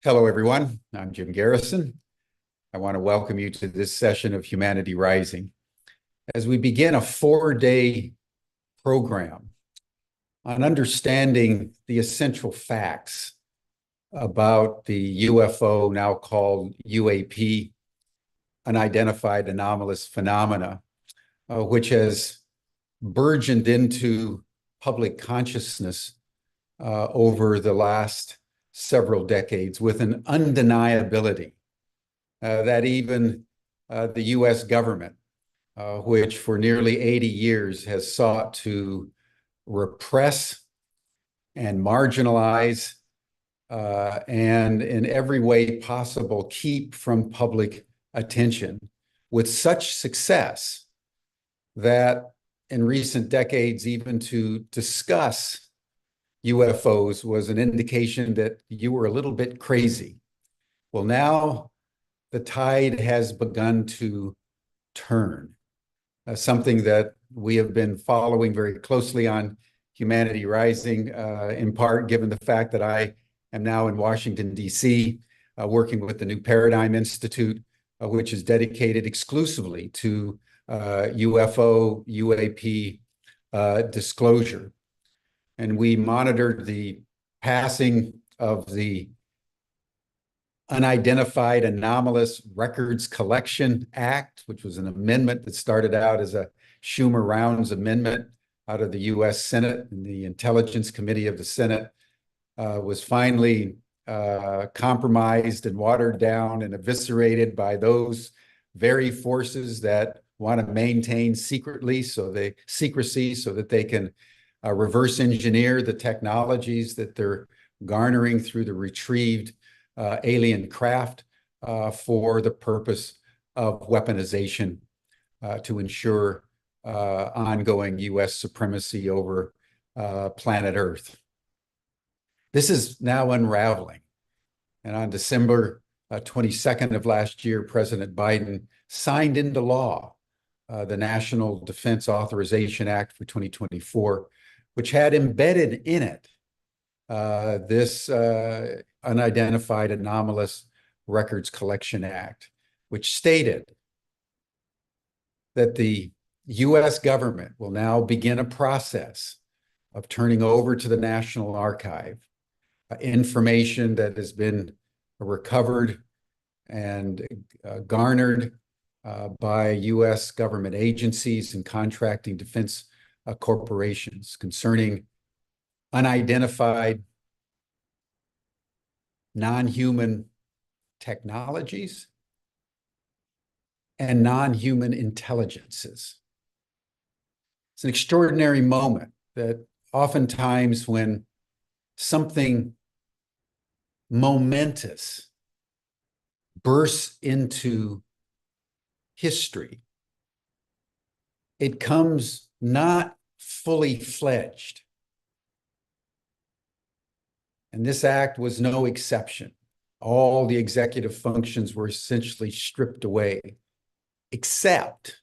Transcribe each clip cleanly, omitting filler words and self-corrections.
Hello, everyone. I'm Jim Garrison. I want to welcome you to this session of Humanity Rising as we begin a 4-day program on understanding the essential facts about the UFO, now called UAP, Unidentified Anomalous Phenomena, which has burgeoned into public consciousness over the last several decades with an undeniability that even the US government, which for nearly 80 years has sought to repress and marginalize and in every way possible keep from public attention, with such success that in recent decades, even to discuss UFOs was an indication that you were a little bit crazy. Well, now the tide has begun to turn, something that we have been following very closely on Humanity Rising, in part given the fact that I am now in Washington, D.C., working with the New Paradigm Institute, which is dedicated exclusively to UFO, UAP disclosure. And we monitored the passing of the Unidentified Anomalous Records Collection Act, which was an amendment that started out as a Schumer-Rounds amendment out of the U.S. Senate, and the Intelligence Committee of the Senate was finally compromised and watered down and eviscerated by those very forces that want to maintain secrecy so that they can reverse engineer the technologies that they're garnering through the retrieved alien craft for the purpose of weaponization to ensure ongoing U.S. supremacy over planet Earth. This is now unraveling. And on December 22nd of last year, President Biden signed into law the National Defense Authorization Act for 2024, which had embedded in it this Unidentified Anomalous Records Collection Act, which stated that the U.S. government will now begin a process of turning over to the National Archive information that has been recovered and garnered by U.S. government agencies and contracting defense corporations concerning unidentified non-human technologies and non-human intelligences. It's an extraordinary moment that oftentimes when something momentous bursts into history, it comes not fully fledged. And this act was no exception. All the executive functions were essentially stripped away, except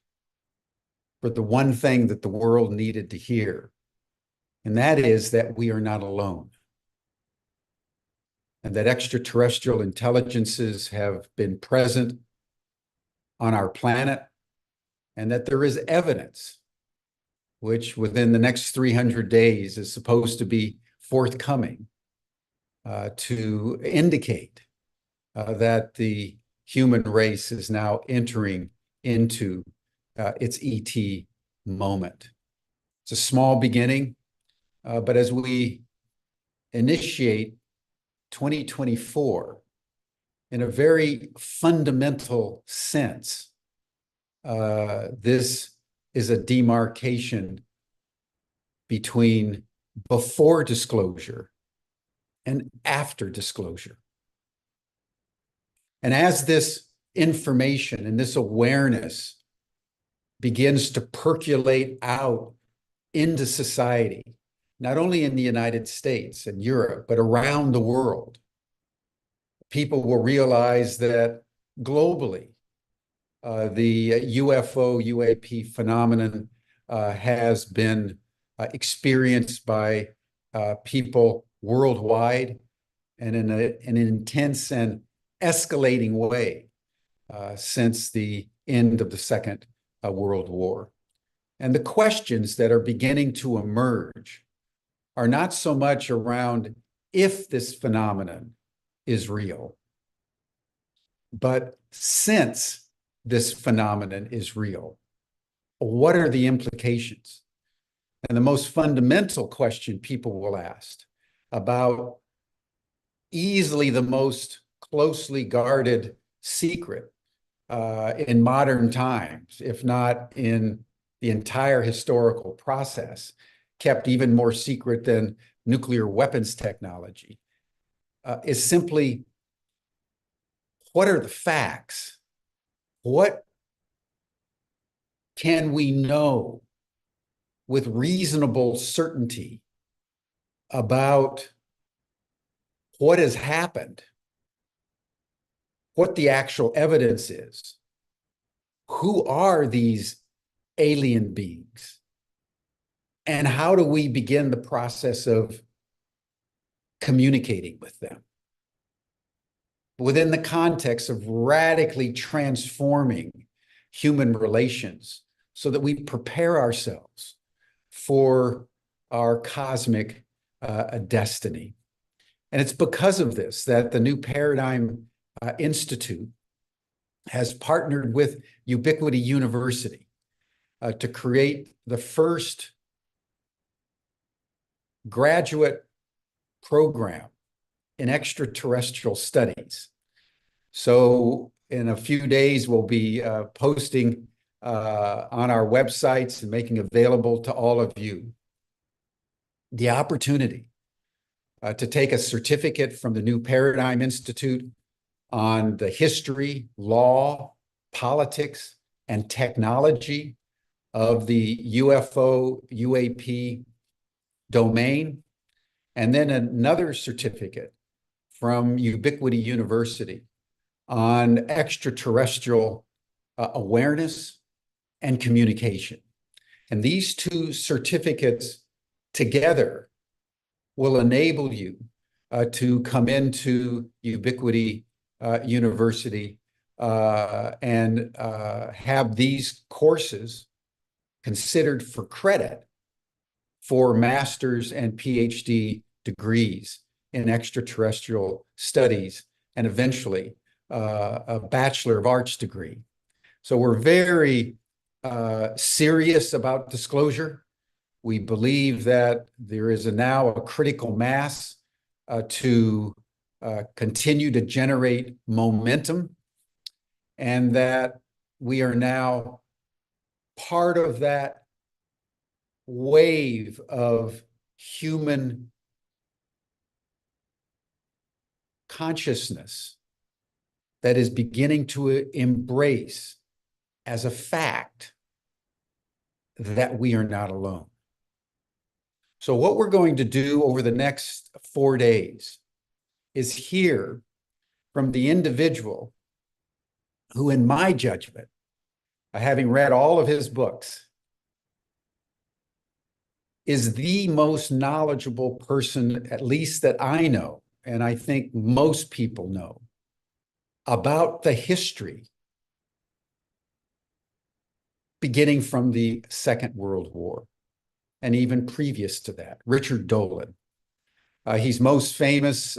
for the one thing that the world needed to hear, and that is that we are not alone, and that extraterrestrial intelligences have been present on our planet, and that there is evidence, which within the next 300 days is supposed to be forthcoming, to indicate that the human race is now entering into its ET moment. It's a small beginning, but as we initiate 2024 in a very fundamental sense, this is a demarcation between before disclosure and after disclosure. And as this information and this awareness begins to percolate out into society, not only in the United States and Europe, but around the world, people will realize that globally, the UFO, UAP phenomenon has been experienced by people worldwide and in an intense and escalating way since the end of the Second World War. And the questions that are beginning to emerge are not so much around if this phenomenon is real, but since this phenomenon is real, what are the implications? And the most fundamental question people will ask about easily the most closely guarded secret in modern times, if not in the entire historical process, kept even more secret than nuclear weapons technology, is simply, what are the facts? What can we know with reasonable certainty about what has happened, what the actual evidence is? Who are these alien beings? And how do we begin the process of communicating with them within the context of radically transforming human relations so that we prepare ourselves for our cosmic destiny? And it's because of this that the New Paradigm Institute has partnered with Ubiquity University to create the first graduate program in extraterrestrial studies. So in a few days, we'll be posting on our websites and making available to all of you the opportunity to take a certificate from the New Paradigm Institute on the history, law, politics, and technology of the UFO, UAP domain, and then another certificate from Ubiquity University on extraterrestrial awareness and communication. And these two certificates together will enable you to come into Ubiquity University and have these courses considered for credit for master's and PhD degrees in extraterrestrial studies, and eventually a Bachelor of Arts degree. So we're very serious about disclosure. We believe that there is now a critical mass to continue to generate momentum, and that we are now part of that wave of human consciousness that is beginning to embrace as a fact that we are not alone. So what we're going to do over the next 4 days is hear from the individual who, in my judgment, having read all of his books, is the most knowledgeable person, at least that I know, and I think most people know, about the history beginning from the Second World War and even previous to that, Richard Dolan. He's most famous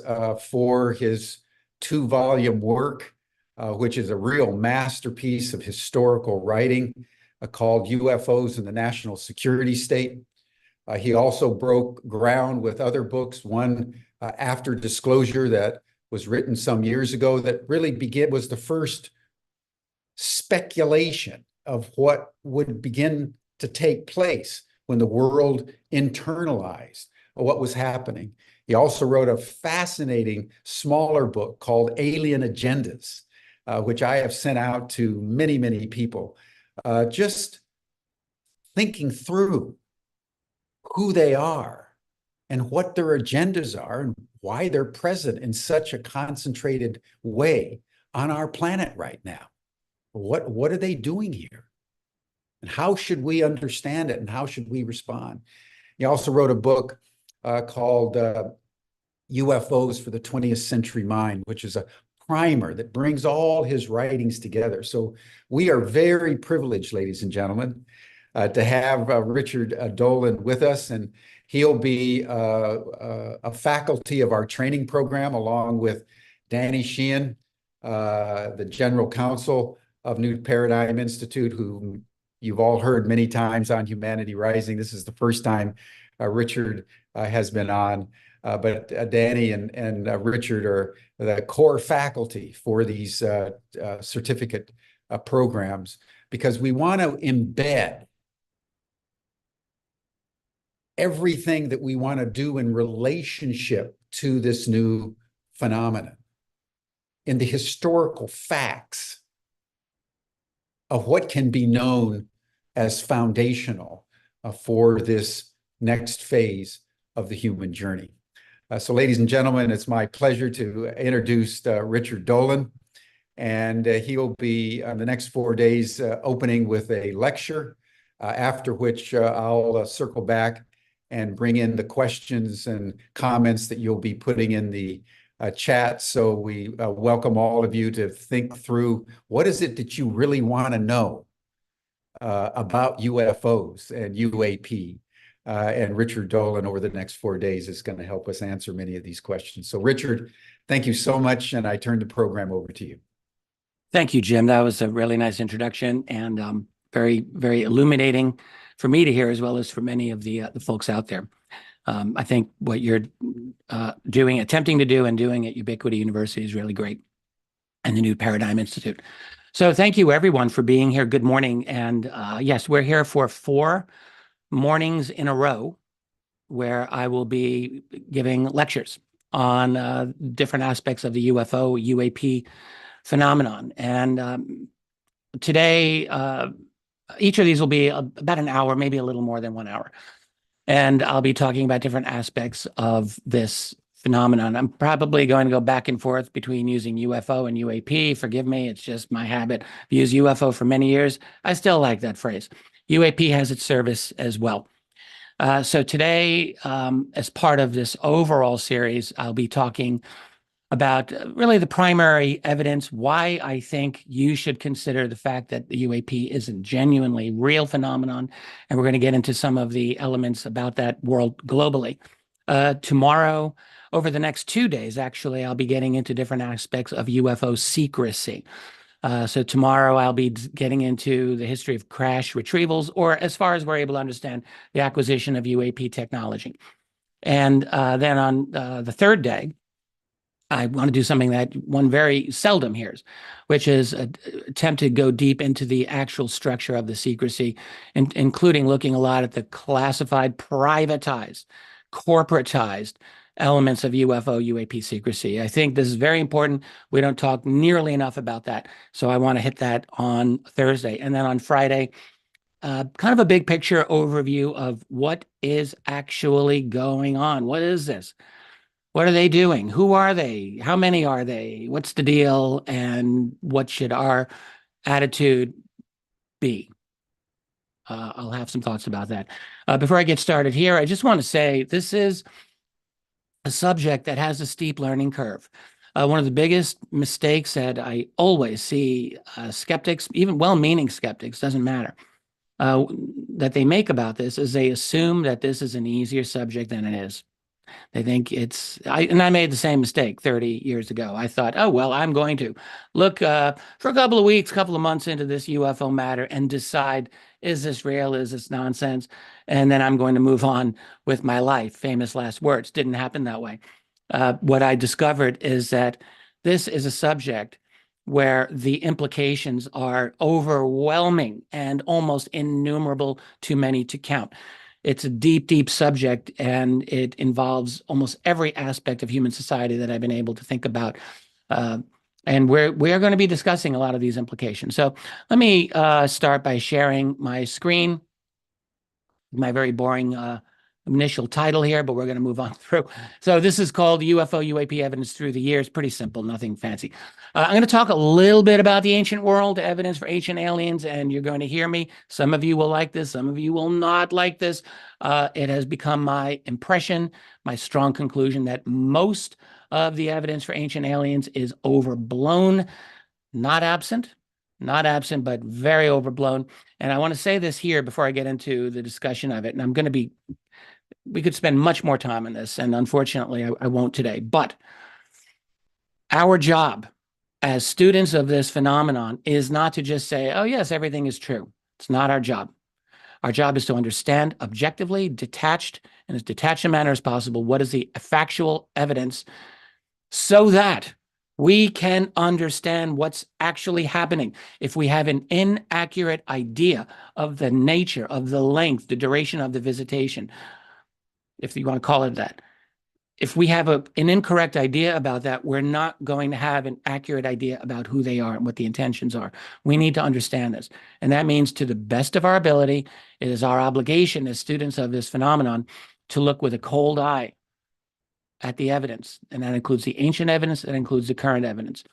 for his 2-volume work, which is a real masterpiece of historical writing called UFOs in the National Security State. He also broke ground with other books, one After Disclosure that was written some years ago that really was the first speculation of what would begin to take place when the world internalized what was happening. He also wrote a fascinating smaller book called Alien Agendas, which I have sent out to many, many people, just thinking through who they are and what their agendas are and why they're present in such a concentrated way on our planet right now. What are they doing here? And how should we understand it? And how should we respond? He also wrote a book called UFOs for the 20th Century Mind, which is a primer that brings all his writings together. So we are very privileged, ladies and gentlemen, to have Richard Dolan with us, and he'll be a faculty of our training program, along with Danny Sheehan, the general counsel of New Paradigm Institute, who you've all heard many times on Humanity Rising. This is the first time Richard has been on, but Danny and Richard are the core faculty for these certificate programs, because we want to embed everything that we want to do in relationship to this new phenomenon in the historical facts of what can be known as foundational for this next phase of the human journey. So ladies and gentlemen, it's my pleasure to introduce Richard Dolan, and he'll be on the next 4 days opening with a lecture, after which I'll circle back and bring in the questions and comments that you'll be putting in the chat. So we welcome all of you to think through, what is it that you really want to know about UFOs and UAP? And Richard Dolan over the next 4 days is going to help us answer many of these questions. So Richard, thank you so much, and I turn the program over to you. Thank you, Jim. That was a really nice introduction, and very, very illuminating for me to hear, as well as for many of the folks out there. I think what you're attempting to do and doing at Ubiquity University is really great, and the New Paradigm Institute. So thank you, everyone, for being here. Good morning. And yes, we're here for 4 mornings in a row where I will be giving lectures on different aspects of the UFO, UAP phenomenon. And today, each of these will be about an hour, maybe a little more than 1 hour. And I'll be talking about different aspects of this phenomenon. I'm probably going to go back and forth between using UFO and UAP. Forgive me, it's just my habit. I've used UFO for many years. I still like that phrase. UAP has its service as well. So today, as part of this overall series, I'll be talking about really the primary evidence why I think you should consider the fact that the UAP is a genuinely real phenomenon. And we're going to get into some of the elements about that world globally. Tomorrow, over the next 2 days, actually, I'll be getting into different aspects of UFO secrecy. So tomorrow I'll be getting into the history of crash retrievals, or as far as we're able to understand, the acquisition of UAP technology. And then on the 3rd day, I want to do something that one very seldom hears, which is attempt to go deep into the actual structure of the secrecy, including looking a lot at the classified, privatized, corporatized elements of UFO, UAP secrecy. I think this is very important. We don't talk nearly enough about that. So I want to hit that on Thursday. And then on Friday, kind of a big picture overview of what is actually going on. What is this? What are they doing? Who are they? How many are they? What's the deal? And what should our attitude be? I'll have some thoughts about that. Before I get started here, I just want to say this is a subject that has a steep learning curve. One of the biggest mistakes that I always see skeptics, even well-meaning skeptics, doesn't matter, that they make about this is they assume that this is an easier subject than it is. They think and I made the same mistake 30 years ago. I thought, oh, well, I'm going to look for a couple of weeks, couple of months into this UFO matter and decide, is this real? Is this nonsense? And then I'm going to move on with my life. Famous last words. Didn't happen that way. What I discovered is that this is a subject where the implications are overwhelming and almost innumerable, too many to count. It's a deep, deep subject, and it involves almost every aspect of human society that I've been able to think about. And we're going to be discussing a lot of these implications. So let me start by sharing my screen, my very boring initial title here, but we're going to move on through. So this is called UFO UAP Evidence Through the Years. Pretty simple, nothing fancy. I'm going to talk a little bit about the ancient world, evidence for ancient aliens, and you're going to hear me. Some of you will like this, some of you will not like this. It has become my impression, my strong conclusion that most of the evidence for ancient aliens is overblown, not absent, but very overblown. And I want to say this here before I get into the discussion of it. And we could spend much more time on this, and unfortunately, I won't today. But our job as students of this phenomenon is not to just say, oh, yes, everything is true. It's not our job. Our job is to understand objectively, detached, in as detached a manner as possible, what is the factual evidence so that we can understand what's actually happening. If we have an inaccurate idea of the nature, of the length, the duration of the visitation, if you want to call it that, if we have an incorrect idea about that, we're not going to have an accurate idea about who they are and what the intentions are. We need to understand this. And that means, to the best of our ability, it is our obligation as students of this phenomenon to look with a cold eye at the evidence. And that includes the ancient evidence, that includes the current evidence.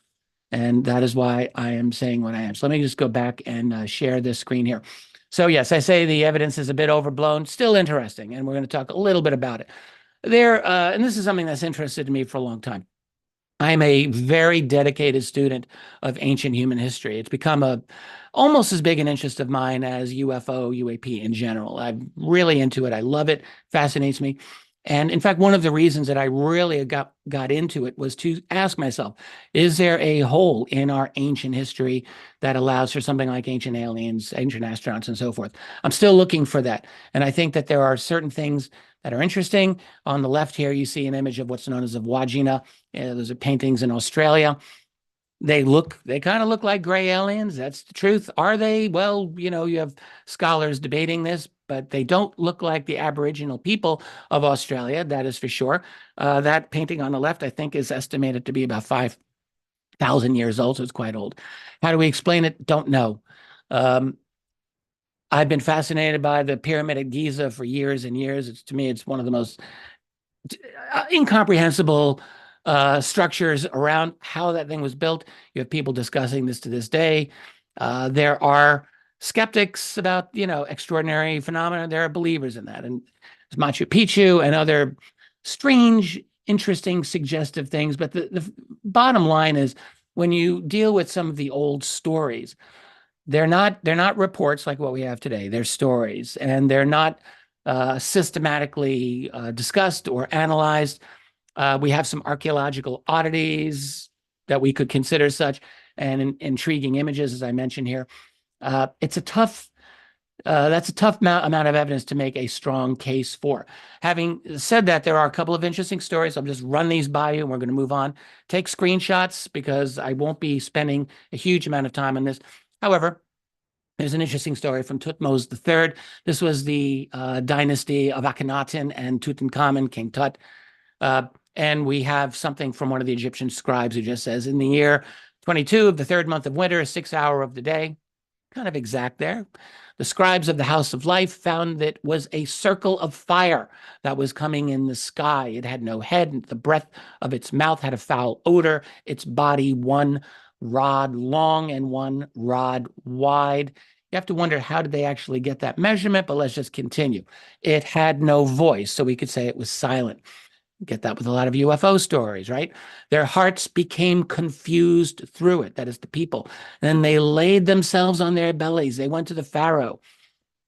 And that is why I am saying what I am. So let me just go back and share this screen here. So yes, I say the evidence is a bit overblown, still interesting, and we're going to talk a little bit about it. And this is something that's interested me for a long time. I'm a very dedicated student of ancient human history. It's become almost as big an interest of mine as UFO, UAP in general. I'm really into it. I love it, fascinates me. And in fact, one of the reasons that I really got into it was to ask myself, is there a hole in our ancient history that allows for something like ancient aliens, ancient astronauts, and so forth? I'm still looking for that. And I think that there are certain things that are interesting. On the left here, you see an image of what's known as a Wagina. Those are paintings in Australia. They kind of look like gray aliens. That's the truth. Are they? Well, you have scholars debating this, but they don't look like the Aboriginal people of Australia. That is for sure. That painting on the left, I think, is estimated to be about 5,000 years old, so it's quite old. How do we explain it? Don't know. I've been fascinated by the Pyramid at Giza for years and years. To me, it's one of the most incomprehensible structures around how that thing was built. You have people discussing this to this day. There are skeptics about, extraordinary phenomena. There are believers in that. And Machu Picchu and other strange, interesting, suggestive things. But the bottom line is, when you deal with some of the old stories, they're not reports like what we have today. They're stories, and they're not systematically discussed or analyzed. We have some archaeological oddities that we could consider such, and intriguing images, as I mentioned here. That's a tough amount of evidence to make a strong case for. Having said that, there are a couple of interesting stories. I'll just run these by you, and we're going to move on. Take screenshots, because I won't be spending a huge amount of time on this. However, there's an interesting story from Thutmose III. This was the dynasty of Akhenaten and Tutankhamun, King Tut. And we have something from one of the Egyptian scribes who just says, in the year 22 of the third month of winter, 6th hour of the day, kind of exact there, the scribes of the House of Life found that it was a circle of fire that was coming in the sky. It had no head. The breath of its mouth had a foul odor. Its body 1 rod long and 1 rod wide. You have to wonder, how did they actually get that measurement? But let's just continue. It had no voice, so we could say it was silent. Get that with a lot of UFO stories, right? Their hearts became confused through it. That is the people. Then they laid themselves on their bellies. They went to the Pharaoh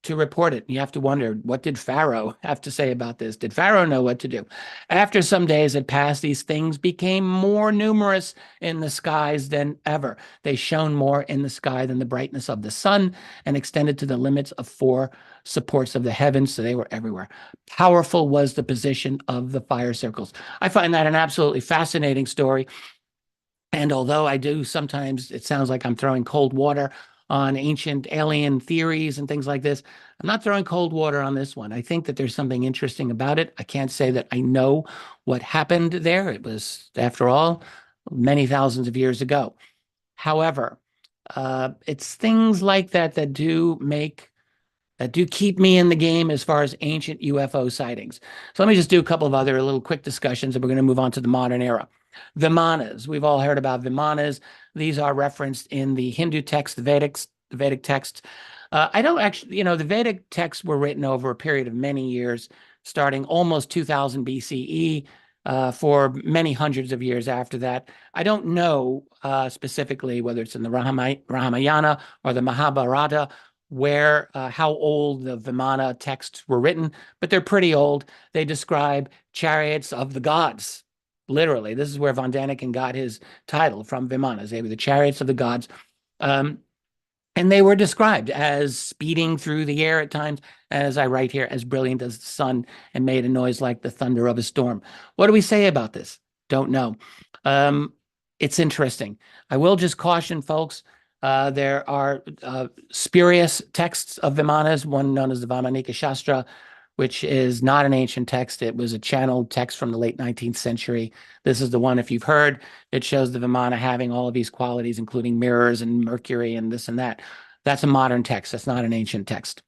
to report it. You have to wonder, what did Pharaoh have to say about this? Did Pharaoh know what to do? After some days had passed, these things became more numerous in the skies than ever. They shone more in the sky than the brightness of the sun, and extended to the limits of 4 supports of the heavens, so they were everywhere. Powerful was the position of the fire circles. I find that an absolutely fascinating story. And although I do sometimes, it sounds like I'm throwing cold water on ancient alien theories and things like this, I'm not throwing cold water on this one. I think that there's something interesting about it. I can't say that I know what happened there. It was, after all, many thousands of years ago. However, it's things like that that do make that do keep me in the game as far as ancient UFO sightings. So let me just do a couple of other little quick discussions, and we're going to move on to the modern era. Vimanas. We've all heard about Vimanas. These are referenced in the Hindu text, the Vedic text. I don't actually, the Vedic texts were written over a period of many years, starting almost 2000 BCE, for many hundreds of years after that. I don't know specifically whether it's in the Ramayana or the Mahabharata, where how old the Vimana texts were written, but they're pretty old. They describe chariots of the gods. Literally, this is where Von Daniken got his title from, Vimanas. They were the chariots of the gods. And they were described as speeding through the air at times, as I write here, as brilliant as the sun, and made a noise like the thunder of a storm. What do we say about this? Don't know. It's interesting. I will just caution folks, there are spurious texts of Vimanas, one known as the Vamanika Shastra, which is not an ancient text. It was a channeled text from the late 19th century. This is the one, if you've heard, it shows the Vimana having all of these qualities, including mirrors and Mercury and this and that. That's a modern text. That's not an ancient text.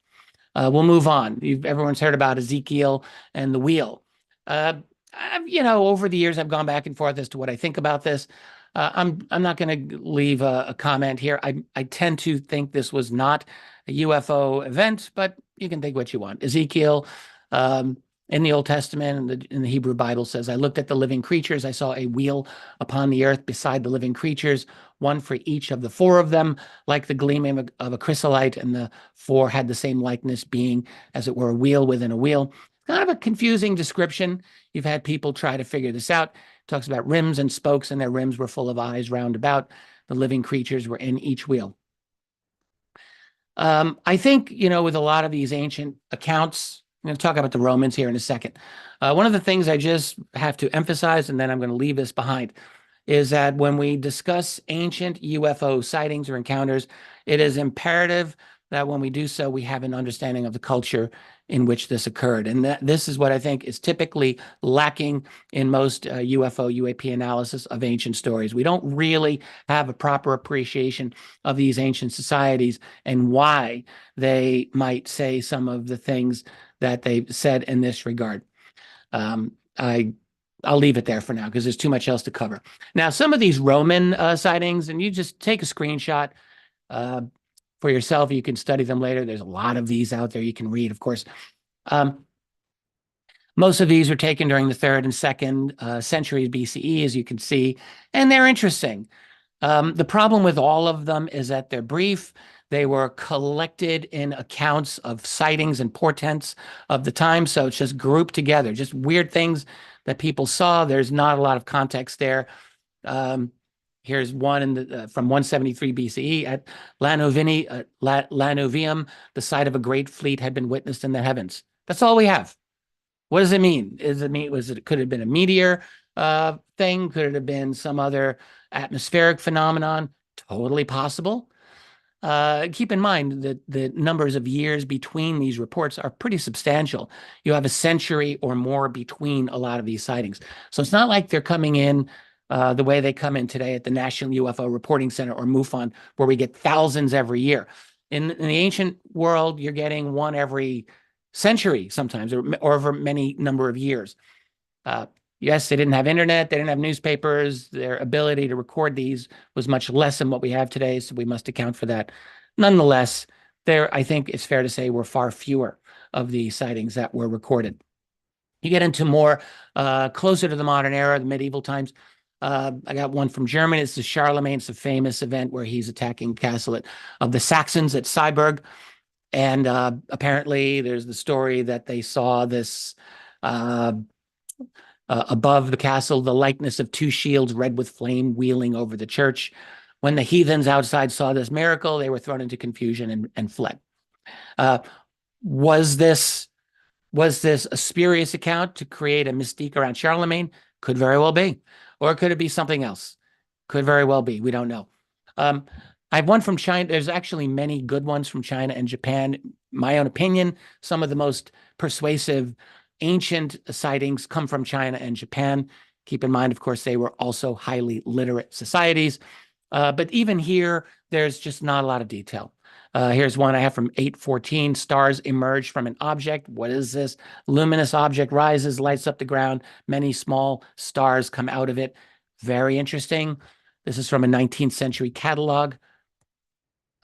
We'll move on. Everyone's heard about Ezekiel and the wheel. Over the years, I've gone back and forth as to what I think about this. I'm not going to leave a comment here. I tend to think this was not a UFO event, but you can think what you want. Ezekiel, in the Old Testament, in the Hebrew Bible, says, I looked at the living creatures. I saw a wheel upon the earth beside the living creatures, one for each of the four of them, like the gleaming of a chrysolite, and the four had the same likeness, being, as it were, a wheel within a wheel. Kind of a confusing description. You've had people try to figure this out. It talks about rims and spokes, and their rims were full of eyes round about. The living creatures were in each wheel. I think, with a lot of these ancient accounts, I'm going to talk about the Romans here in a second. One of the things I just have to emphasize, and then I'm going to leave this behind, is that when we discuss ancient UFO sightings or encounters, it is imperative that when we do so, we have an understanding of the culture in which this occurred. And this is what I think is typically lacking in most UFO, UAP analysis of ancient stories. We don't really have a proper appreciation of these ancient societies and why they might say some of the things that they said in this regard. I'll leave it there for now because there's too much else to cover. Now, some of these Roman sightings, and you just take a screenshot for yourself. You can study them later. There's a lot of these out there you can read, of course. Most of these were taken during the 3rd and 2nd centuries BCE, as you can see, and they're interesting. The problem with all of them is that they're brief. They were collected in accounts of sightings and portents of the time, so it's just grouped together, just weird things that people saw. There's not a lot of context there. Here's one from 173 BCE at Lanuvium. The sight of a great fleet had been witnessed in the heavens. That's all we have. What does it mean? Could it have been a meteor thing? Could it have been some other atmospheric phenomenon? Totally possible. Keep in mind that the numbers of years between these reports are pretty substantial. You have a century or more between a lot of these sightings. So it's not like they're coming in the way they come in today at the National UFO Reporting Center or MUFON, where we get thousands every year. In the ancient world, you're getting one every century sometimes, or over many number of years. Yes, they didn't have internet, they didn't have newspapers, their ability to record these was much less than what we have today, so we must account for that. Nonetheless, I think it's fair to say, were far fewer of the sightings that were recorded. You get into more closer to the modern era, the medieval times. I got one from Germany. It's the Charlemagne. It's a famous event where he's attacking the castle of the Saxons at Syburg. And apparently there's the story that they saw this above the castle, the likeness of two shields red with flame wheeling over the church. When the heathens outside saw this miracle, they were thrown into confusion and fled. Was this a spurious account to create a mystique around Charlemagne? Could very well be. Or could it be something else? Could very well be. We don't know. I have one from China. There's actually many good ones from China and Japan. My own opinion, some of the most persuasive ancient sightings come from China and Japan. Keep in mind, of course, they were also highly literate societies. But even here, there's just not a lot of detail. Here's one I have from 814. Stars emerge from an object. What is this? Luminous object rises, lights up the ground. Many small stars come out of it. Very interesting. This is from a 19th century catalog.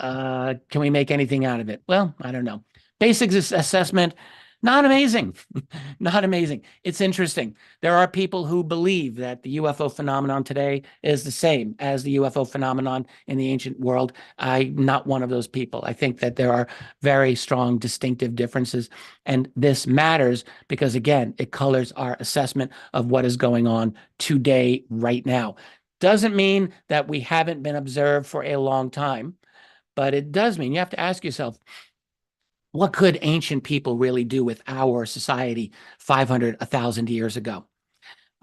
Can we make anything out of it? Well, I don't know. Basic assessment, not amazing. Not amazing. It's interesting. There are people who believe that the UFO phenomenon today is the same as the UFO phenomenon in the ancient world. I'm not one of those people. I think that there are very strong distinctive differences, and this matters because, again, it colors our assessment of what is going on today, right now. Doesn't mean that we haven't been observed for a long time, but it does mean you have to ask yourself, what could ancient people really do with our society 500, 1,000 years ago?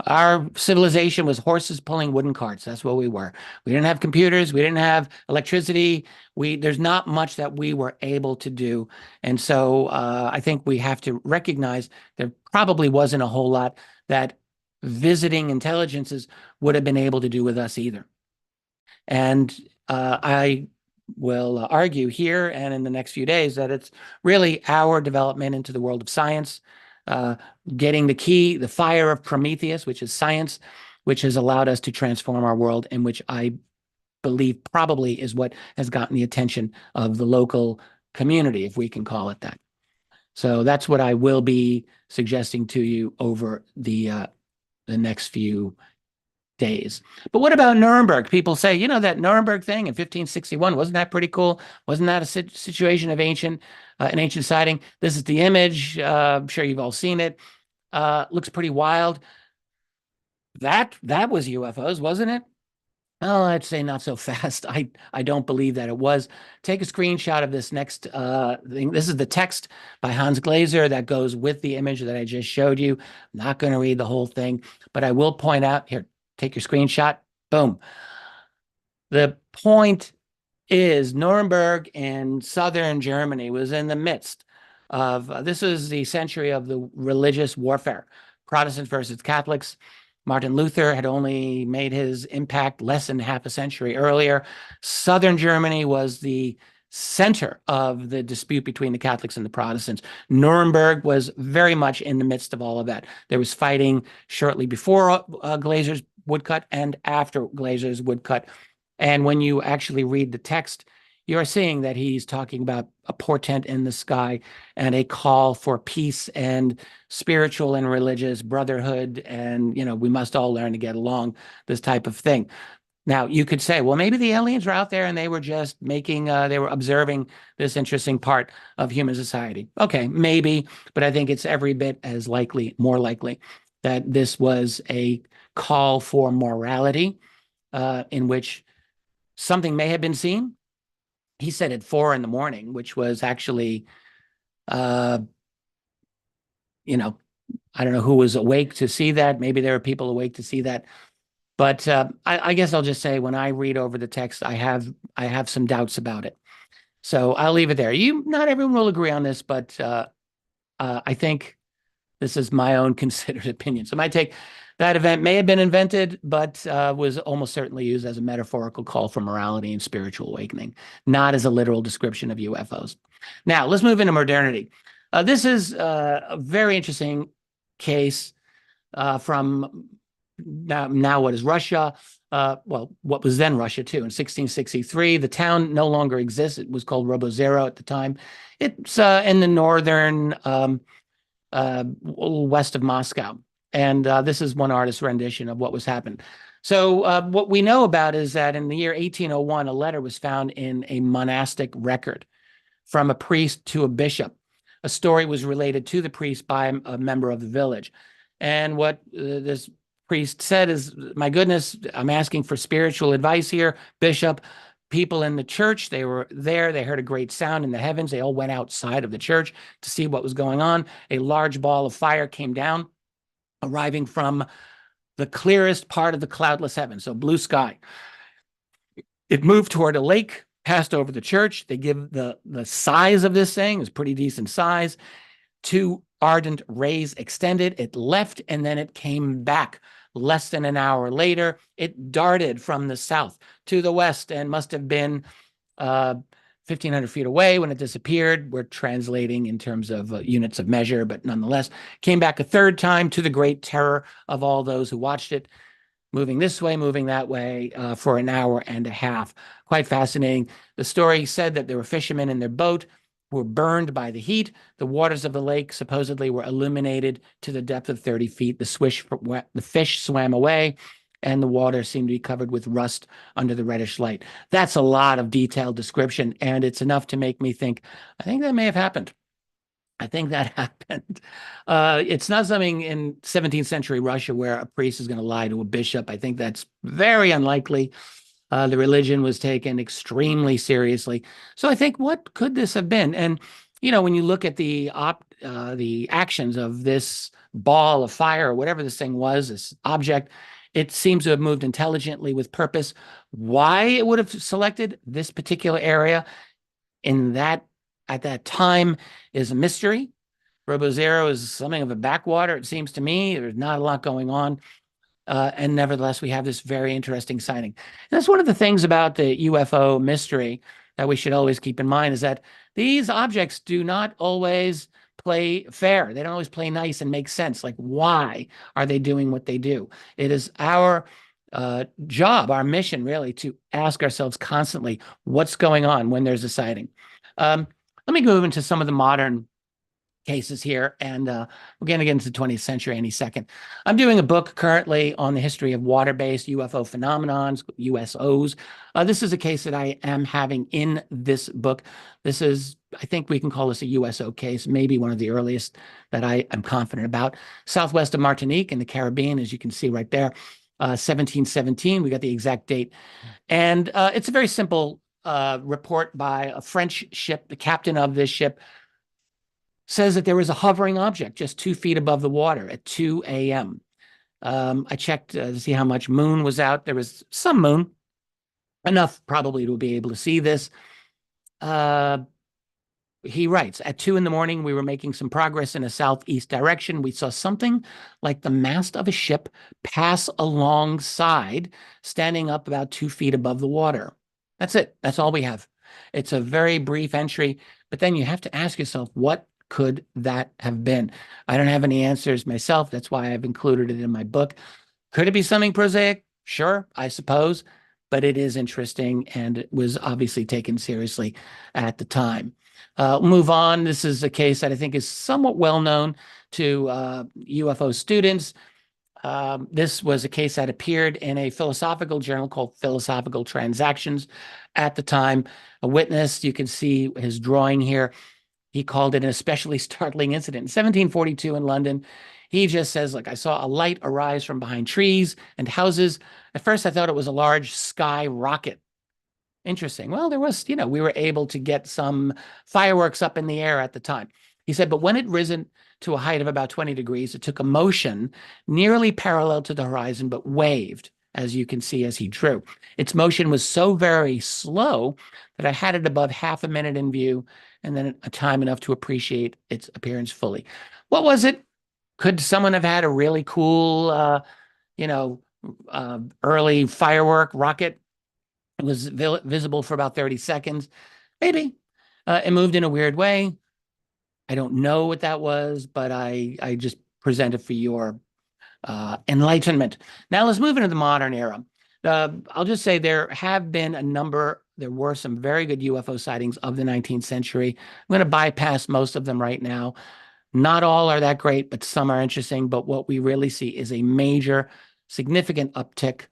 Our civilization was horses pulling wooden carts. That's what we were. We didn't have computers. We didn't have electricity. There's not much that we were able to do. And so I think we have to recognize there probably wasn't a whole lot that visiting intelligences would have been able to do with us either. And I will argue here and in the next few days that it's really our development into the world of science, getting the key, the fire of Prometheus, which is science, which has allowed us to transform our world, and which I believe probably is what has gotten the attention of the local community, if we can call it that. So that's what I will be suggesting to you over the next few days. But what about Nuremberg? People say, you know, that Nuremberg thing in 1561, wasn't that pretty cool? Wasn't that a situation of an ancient sighting? This is the image. I'm sure you've all seen it. Looks pretty wild. That was UFOs, wasn't it? Oh, I'd say not so fast. I don't believe that it was. Take a screenshot of this next thing. This is the text by Hans Glaser that goes with the image that I just showed you. I'm not going to read the whole thing, but I will point out here. Take your screenshot. Boom. The point is Nuremberg in southern Germany was in the midst of, this is the century of the religious warfare, Protestants versus Catholics. Martin Luther had only made his impact less than half a century earlier. Southern Germany was the center of the dispute between the Catholics and the Protestants. Nuremberg was very much in the midst of all of that. There was fighting shortly before Glaser's woodcut and after Glaser's woodcut. And when you actually read the text, you're seeing that he's talking about a portent in the sky and a call for peace and spiritual and religious brotherhood. And, you know, we must all learn to get along, this type of thing. Now, you could say, well, maybe the aliens were out there and they were just they were observing this interesting part of human society. Okay, maybe, but I think it's every bit as likely, more likely, that this was a call for morality in which something may have been seen. He said at 4 a.m, which was actually, you know, I don't know who was awake to see that. Maybe there were people awake to see that. But I guess I'll just say when I read over the text, I have some doubts about it. So I'll leave it there. Not everyone will agree on this, but I think this is my own considered opinion. So my take, that event may have been invented, but was almost certainly used as a metaphorical call for morality and spiritual awakening, not as a literal description of UFOs. Now, let's move into modernity. This is a very interesting case from now what is Russia? Well, what was then Russia too. In 1663, the town no longer exists. It was called Robozero at the time. It's in the northern west of Moscow. And this is one artist's rendition of what was happened. So what we know about is that in the year 1801, a letter was found in a monastic record from a priest to a bishop. A story was related to the priest by a member of the village. And what this priest said is, my goodness, I'm asking for spiritual advice here, bishop. People in the church, they were there, they heard a great sound in the heavens. They all went outside of the church to see what was going on. A large ball of fire came down, arriving from the clearest part of the cloudless heaven, so blue sky. It moved toward a lake, passed over the church. They give the size of this thing is pretty decent size. 2 ardent rays extended. It left, and then it came back. Less than an hour later, it darted from the south to the west and must have been 1,500 feet away when it disappeared. We're translating in terms of units of measure, but nonetheless, came back a third time to the great terror of all those who watched it, moving this way, moving that way for an hour and a half. Quite fascinating. The story said that there were fishermen in their boat who were burned by the heat. The waters of the lake supposedly were illuminated to the depth of 30 feet. The fish swam away, and the water seemed to be covered with rust under the reddish light. That's a lot of detailed description, and it's enough to make me think, I think that may have happened. I think that happened. It's not something in 17th century Russia where a priest is going to lie to a bishop. I think that's very unlikely. The religion was taken extremely seriously. So I think, what could this have been? And, you know, when you look at the actions of this ball of fire or whatever this thing was, this object, it seems to have moved intelligently with purpose. Why it would have selected this particular area at that time is a mystery. Robo Zero is something of a backwater, it seems to me. There's not a lot going on. And nevertheless, we have this very interesting sighting. And that's one of the things about the UFO mystery that we should always keep in mind, is that these objects do not always play fair. They don't always play nice and make sense. Like, why are they doing what they do? It is our job, our mission, really, to ask ourselves constantly, what's going on when there's a sighting? Let me move into some of the modern cases here, and we're going to get into the 20th century any second. I'm doing a book currently on the history of water-based UFO phenomenons, USOs. This is a case that I am having in this book. This is, I think we can call this a USO case, maybe one of the earliest that I am confident about. Southwest of Martinique in the Caribbean, as you can see right there, 1717. We got the exact date. And it's a very simple report by a French ship. The captain of this ship says that there was a hovering object just 2 feet above the water at 2 a.m. I checked to see how much moon was out. There was some moon, enough probably to be able to see this. He writes, at 2 in the morning, we were making some progress in a southeast direction. We saw something like the mast of a ship pass alongside, standing up about 2 feet above the water. That's it. That's all we have. It's a very brief entry, but then you have to ask yourself, what could that have been? I don't have any answers myself. That's why I've included it in my book. Could it be something prosaic? Sure, I suppose, but it is interesting, and it was obviously taken seriously at the time. Move on. This is a case that I think is somewhat well known to UFO students. This was a case that appeared in a philosophical journal called Philosophical Transactions at the time. A witness, you can see his drawing here. He called it an especially startling incident. In 1742 in London, he just says, like, I saw a light arise from behind trees and houses. At first, I thought it was a large sky rocket. Interesting. Well, there was, you know, we were able to get some fireworks up in the air at the time. He said, but when it risen to a height of about 20 degrees, it took a motion nearly parallel to the horizon, but waved, as you can see as he drew. Its motion was so very slow that I had it above half a minute in view, and then a time enough to appreciate its appearance fully. What was it? Could someone have had a really cool, early firework rocket? It was visible for about 30 seconds. Maybe. It moved in a weird way. I don't know what that was, but I just present it for your enlightenment. Now let's move into the modern era. I'll just say there were some very good UFO sightings of the 19th century. I'm going to bypass most of them right now. Not all are that great, but some are interesting. But what we really see is a major, significant uptick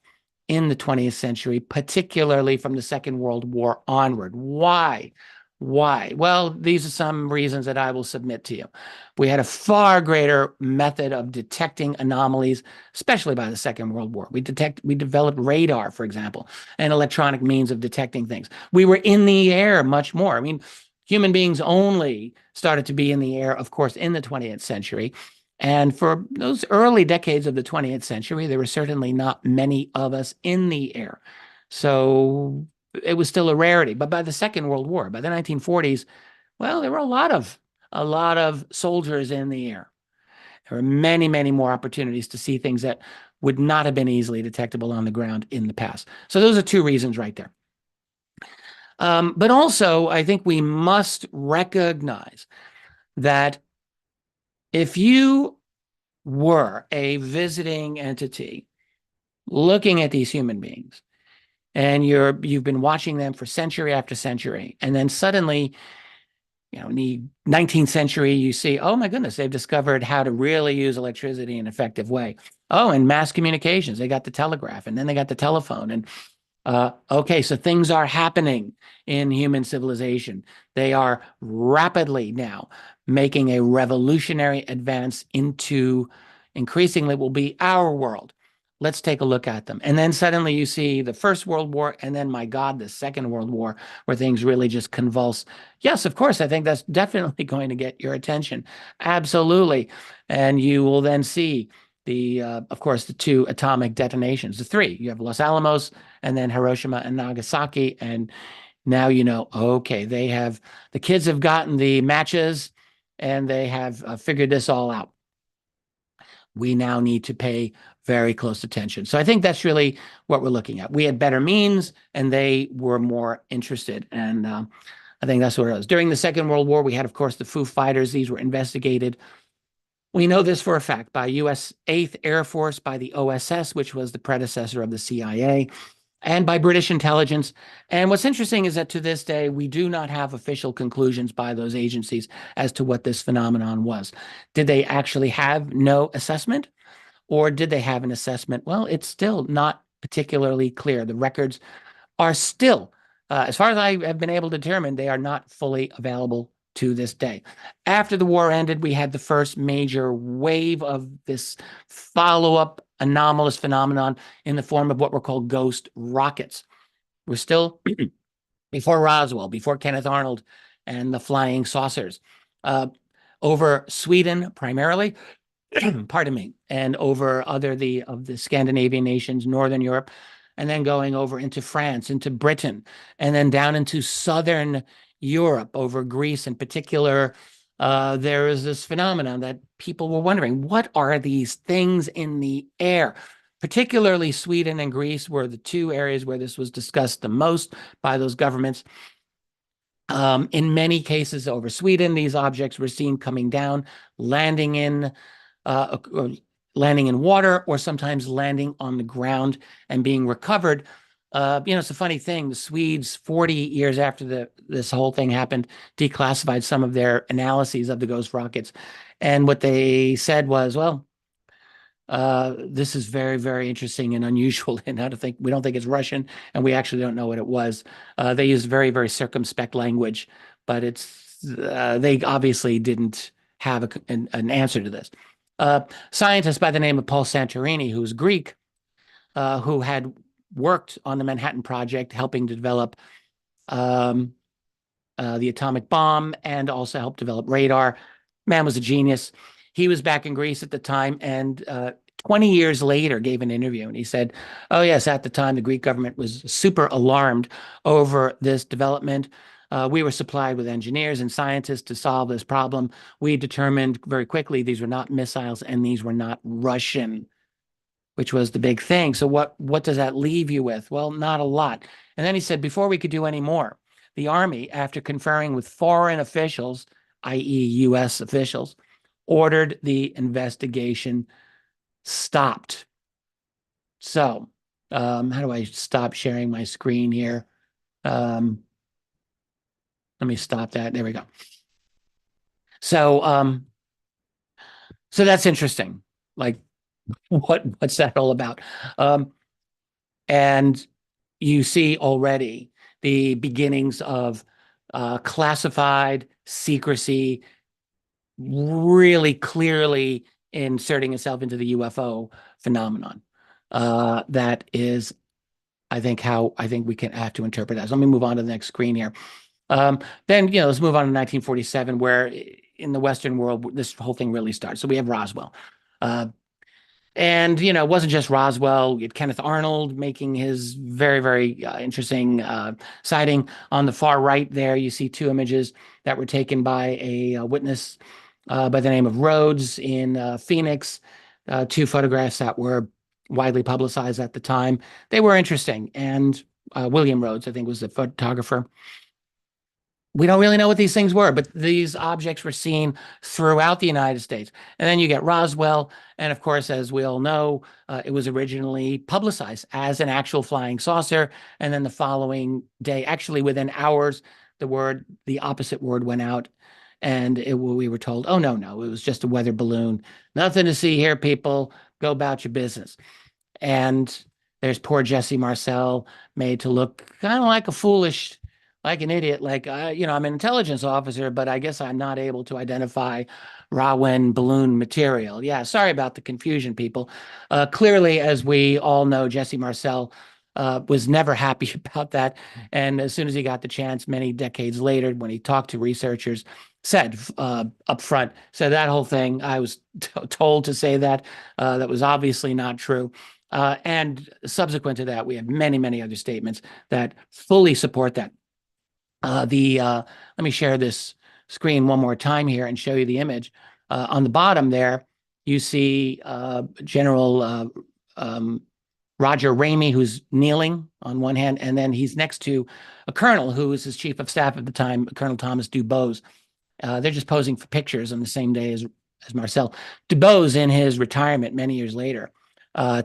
in the 20th century, particularly from the Second World War onward. Why? Well, these are some reasons that I will submit to you. We had a far greater method of detecting anomalies, especially by the Second World War. We developed radar, for example, and electronic means of detecting things. We were in the air much more. I mean, human beings only started to be in the air, of course, in the 20th century. And for those early decades of the 20th century, there were certainly not many of us in the air. So it was still a rarity. But by the Second World War, by the 1940s, well, there were a lot of soldiers in the air. There were many, many more opportunities to see things that would not have been easily detectable on the ground in the past. So those are two reasons right there. But also, I think we must recognize that if you were a visiting entity looking at these human beings, and you've been watching them for century after century, and then suddenly, in the 19th century, you see, oh my goodness, they've discovered how to really use electricity in an effective way. Oh, and mass communications, they got the telegraph, and then they got the telephone, and okay, so things are happening in human civilization. They are rapidly now making a revolutionary advance into increasingly will be our world. Let's take a look at them. And then suddenly you see the First World War, and then, my God, the Second World War, where things really just convulse. Yes, of course, I think that's definitely going to get your attention. Absolutely. And you will then see of course, the two atomic detonations, the three. You have Los Alamos, and then Hiroshima and Nagasaki. And now okay, the kids have gotten the matches, and they have figured this all out. We now need to pay very close attention. So I think that's really what we're looking at. We had better means, and they were more interested. And I think that's what it was. During the Second World War, we had, of course, the Foo Fighters. These were investigated. We know this for a fact by U.S. 8th Air Force, by the OSS, which was the predecessor of the CIA, and by British intelligence. And what's interesting is that to this day, we do not have official conclusions by those agencies as to what this phenomenon was. Did they actually have no assessment, or did they have an assessment? Well, it's still not particularly clear. The records are still, as far as I have been able to determine, they are not fully available to this day. After the war ended, we had the first major wave of this follow-up anomalous phenomenon in the form of what were called ghost rockets. We're still before Roswell, before Kenneth Arnold and the flying saucers. Over Sweden primarily, pardon me, and over other of the Scandinavian nations, Northern Europe, and then going over into France, into Britain, and then down into Southern Europe, over Greece in particular. There is this phenomenon that people were wondering, what are these things in the air? Particularly Sweden and Greece were the two areas where this was discussed the most by those governments. In many cases over Sweden, these objects were seen coming down, landing in water, or sometimes landing on the ground and being recovered. It's a funny thing. The Swedes, 40 years after this whole thing happened, declassified some of their analyses of the ghost rockets. And what they said was, well, this is very, very interesting and unusual. And we don't think it's Russian, and we actually don't know what it was. They used very, very circumspect language, but they obviously didn't have an answer to this. Scientist by the name of Paul Santorini, who's Greek, who had worked on the Manhattan Project, helping to develop the atomic bomb and also helped develop radar. Man was a genius. He was back in Greece at the time, and 20 years later gave an interview, and he said, oh yes, at the time the Greek government was super alarmed over this development. We were supplied with engineers and scientists to solve this problem. We determined very quickly these were not missiles and these were not Russian, which was the big thing. So what does that leave you with? Well, not a lot. And then he said, before we could do any more, the Army, after conferring with foreign officials, i.e. U.S. officials, ordered the investigation stopped. So how do I stop sharing my screen here? Let me stop that. There we go. So so that's interesting. Like, what's that all about? And you see already the beginnings of classified secrecy really clearly inserting itself into the UFO phenomenon. That is, I think, how I think we have to interpret that. So let me move on to the next screen here. Then, let's move on to 1947, where in the Western world, this whole thing really starts. So we have Roswell. And, it wasn't just Roswell. We had Kenneth Arnold making his very, very interesting sighting. On the far right there, you see two images that were taken by a witness by the name of Rhodes in Phoenix. Two photographs that were widely publicized at the time. They were interesting. And William Rhodes, I think, was the photographer. We don't really know what these things were, but these objects were seen throughout the United States. And then you get Roswell. And of course, as we all know, it was originally publicized as an actual flying saucer. And then the following day, actually within hours, the opposite word went out. And we were told, oh, no, it was just a weather balloon. Nothing to see here, people. Go about your business. And there's poor Jesse Marcel, made to look kind of like an idiot, like, I'm an intelligence officer, but I guess I'm not able to identify Rawen balloon material. Yeah, sorry about the confusion, people. Clearly, as we all know, Jesse Marcel was never happy about that. And as soon as he got the chance, many decades later, when he talked to researchers, said up front, said that whole thing, I was told to say that. That was obviously not true. And subsequent to that, we have many, many other statements that fully support that. Let me share this screen one more time here and show you the image. On the bottom there, you see General Roger Ramey, who's kneeling on one hand, and then he's next to a colonel who was his chief of staff at the time, Colonel Thomas Dubose. They're just posing for pictures on the same day as Marcel. Dubose, in his retirement many years later,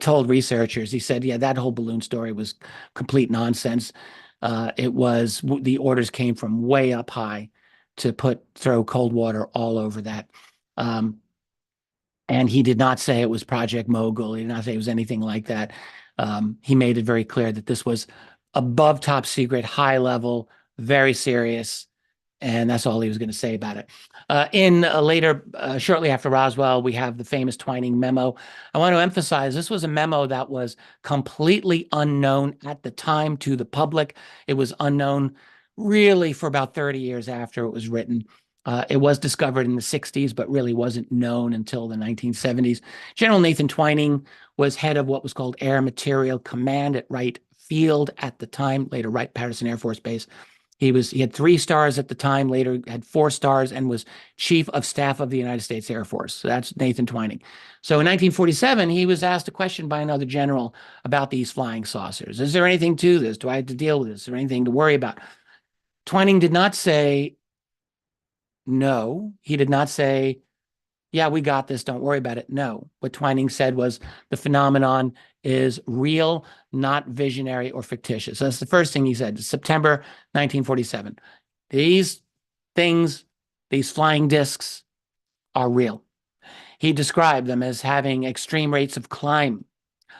told researchers, he said, yeah, that whole balloon story was complete nonsense. The orders came from way up high to throw cold water all over that. And he did not say it was Project Mogul. He did not say it was anything like that. He made it very clear that this was above top secret, high level, very serious. And that's all he was going to say about it. Shortly after Roswell, we have the famous Twining memo. I want to emphasize this was a memo that was completely unknown at the time to the public. It was unknown really for about 30 years after it was written. It was discovered in the 60s, but really wasn't known until the 1970s. General Nathan Twining was head of what was called Air Material Command at Wright Field at the time, later Wright-Patterson Air Force Base. He had 3 stars at the time, later had 4 stars, and was Chief of Staff of the United States Air Force. So that's Nathan Twining. So in 1947, he was asked a question by another general about these flying saucers. Is there anything to this? Do I have to deal with this? Is there anything to worry about? Twining did not say no. He did not say, yeah, we got this, don't worry about it. No. What Twining said was the phenomenon is real, not visionary or fictitious. So that's the first thing he said. September 1947. These things, these flying discs, are real. He described them as having extreme rates of climb,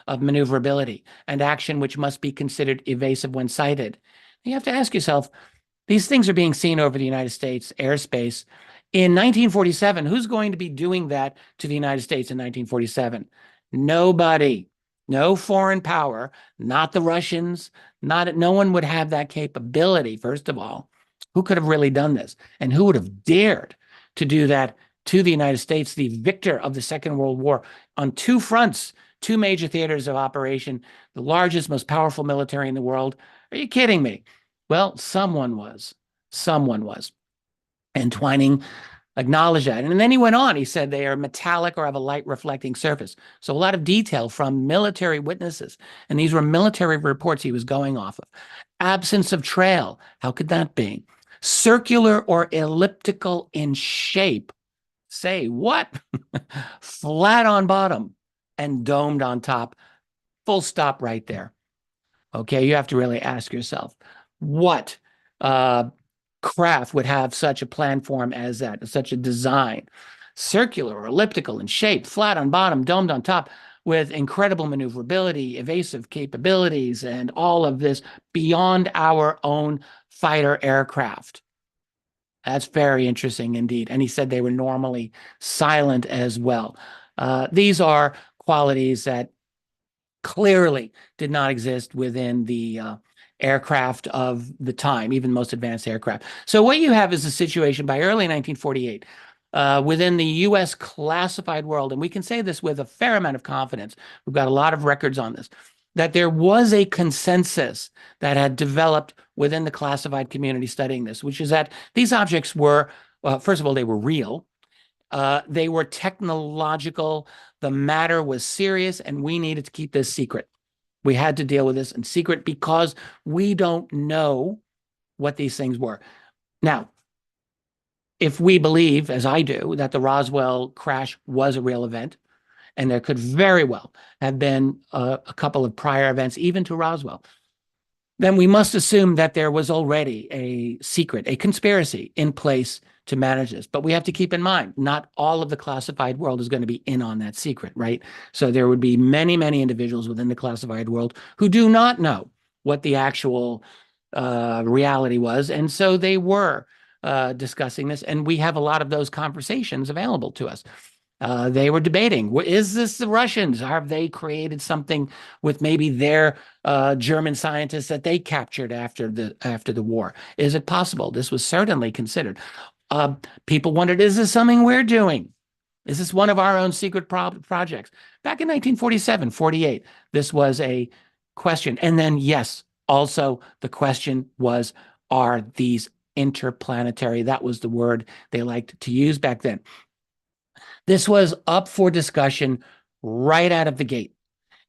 of maneuverability, and action which must be considered evasive when sighted. You have to ask yourself, these things are being seen over the United States airspace. In 1947, who's going to be doing that to the United States in 1947? Nobody. No foreign power, not the Russians, no one would have that capability, first of all. Who could have really done this? And who would have dared to do that to the United States, the victor of the Second World War, on 2 fronts, 2 major theaters of operation, the largest, most powerful military in the world? Are you kidding me? Well, someone was. Someone was. And Twining acknowledged that. And then he went on. He said they are metallic or have a light reflecting surface. So a lot of detail from military witnesses. And these were military reports he was going off of. Absence of trail. How could that be? Circular or elliptical in shape. Say what? Flat on bottom and domed on top. Full stop right there. Okay, you have to really ask yourself, what craft would have such a planform as that, such a design? Circular or elliptical in shape, flat on bottom, domed on top, with incredible maneuverability, evasive capabilities, and all of this beyond our own fighter aircraft. That's very interesting indeed. And he said they were normally silent as well. These are qualities that clearly did not exist within the aircraft of the time, even most advanced aircraft. So what you have is a situation by early 1948 within the U.S. classified world, and we can say this with a fair amount of confidence. We've got a lot of records on this, that there was a consensus that had developed within the classified community studying this, which is that these objects were, first of all, they were real. They were technological. The matter was serious, and we needed to keep this secret. We had to deal with this in secret because we don't know what these things were. Now, if we believe, as I do, that the Roswell crash was a real event, and there could very well have been a couple of prior events, even to Roswell, then we must assume that there was already a secret, a conspiracy in place to manage this. But we have to keep in mind, not all of the classified world is going to be in on that secret, right? So there would be many, many individuals within the classified world who do not know what the actual reality was. And so they were discussing this. And we have a lot of those conversations available to us. They were debating, is this the Russians? Have they created something with maybe their German scientists that they captured after the war? Is it possible? This was certainly considered. People wondered, is this something we're doing? Is this one of our own secret projects? Back in 1947, 48, this was a question. And then, yes, also the question was, are these interplanetary? That was the word they liked to use back then. This was up for discussion right out of the gate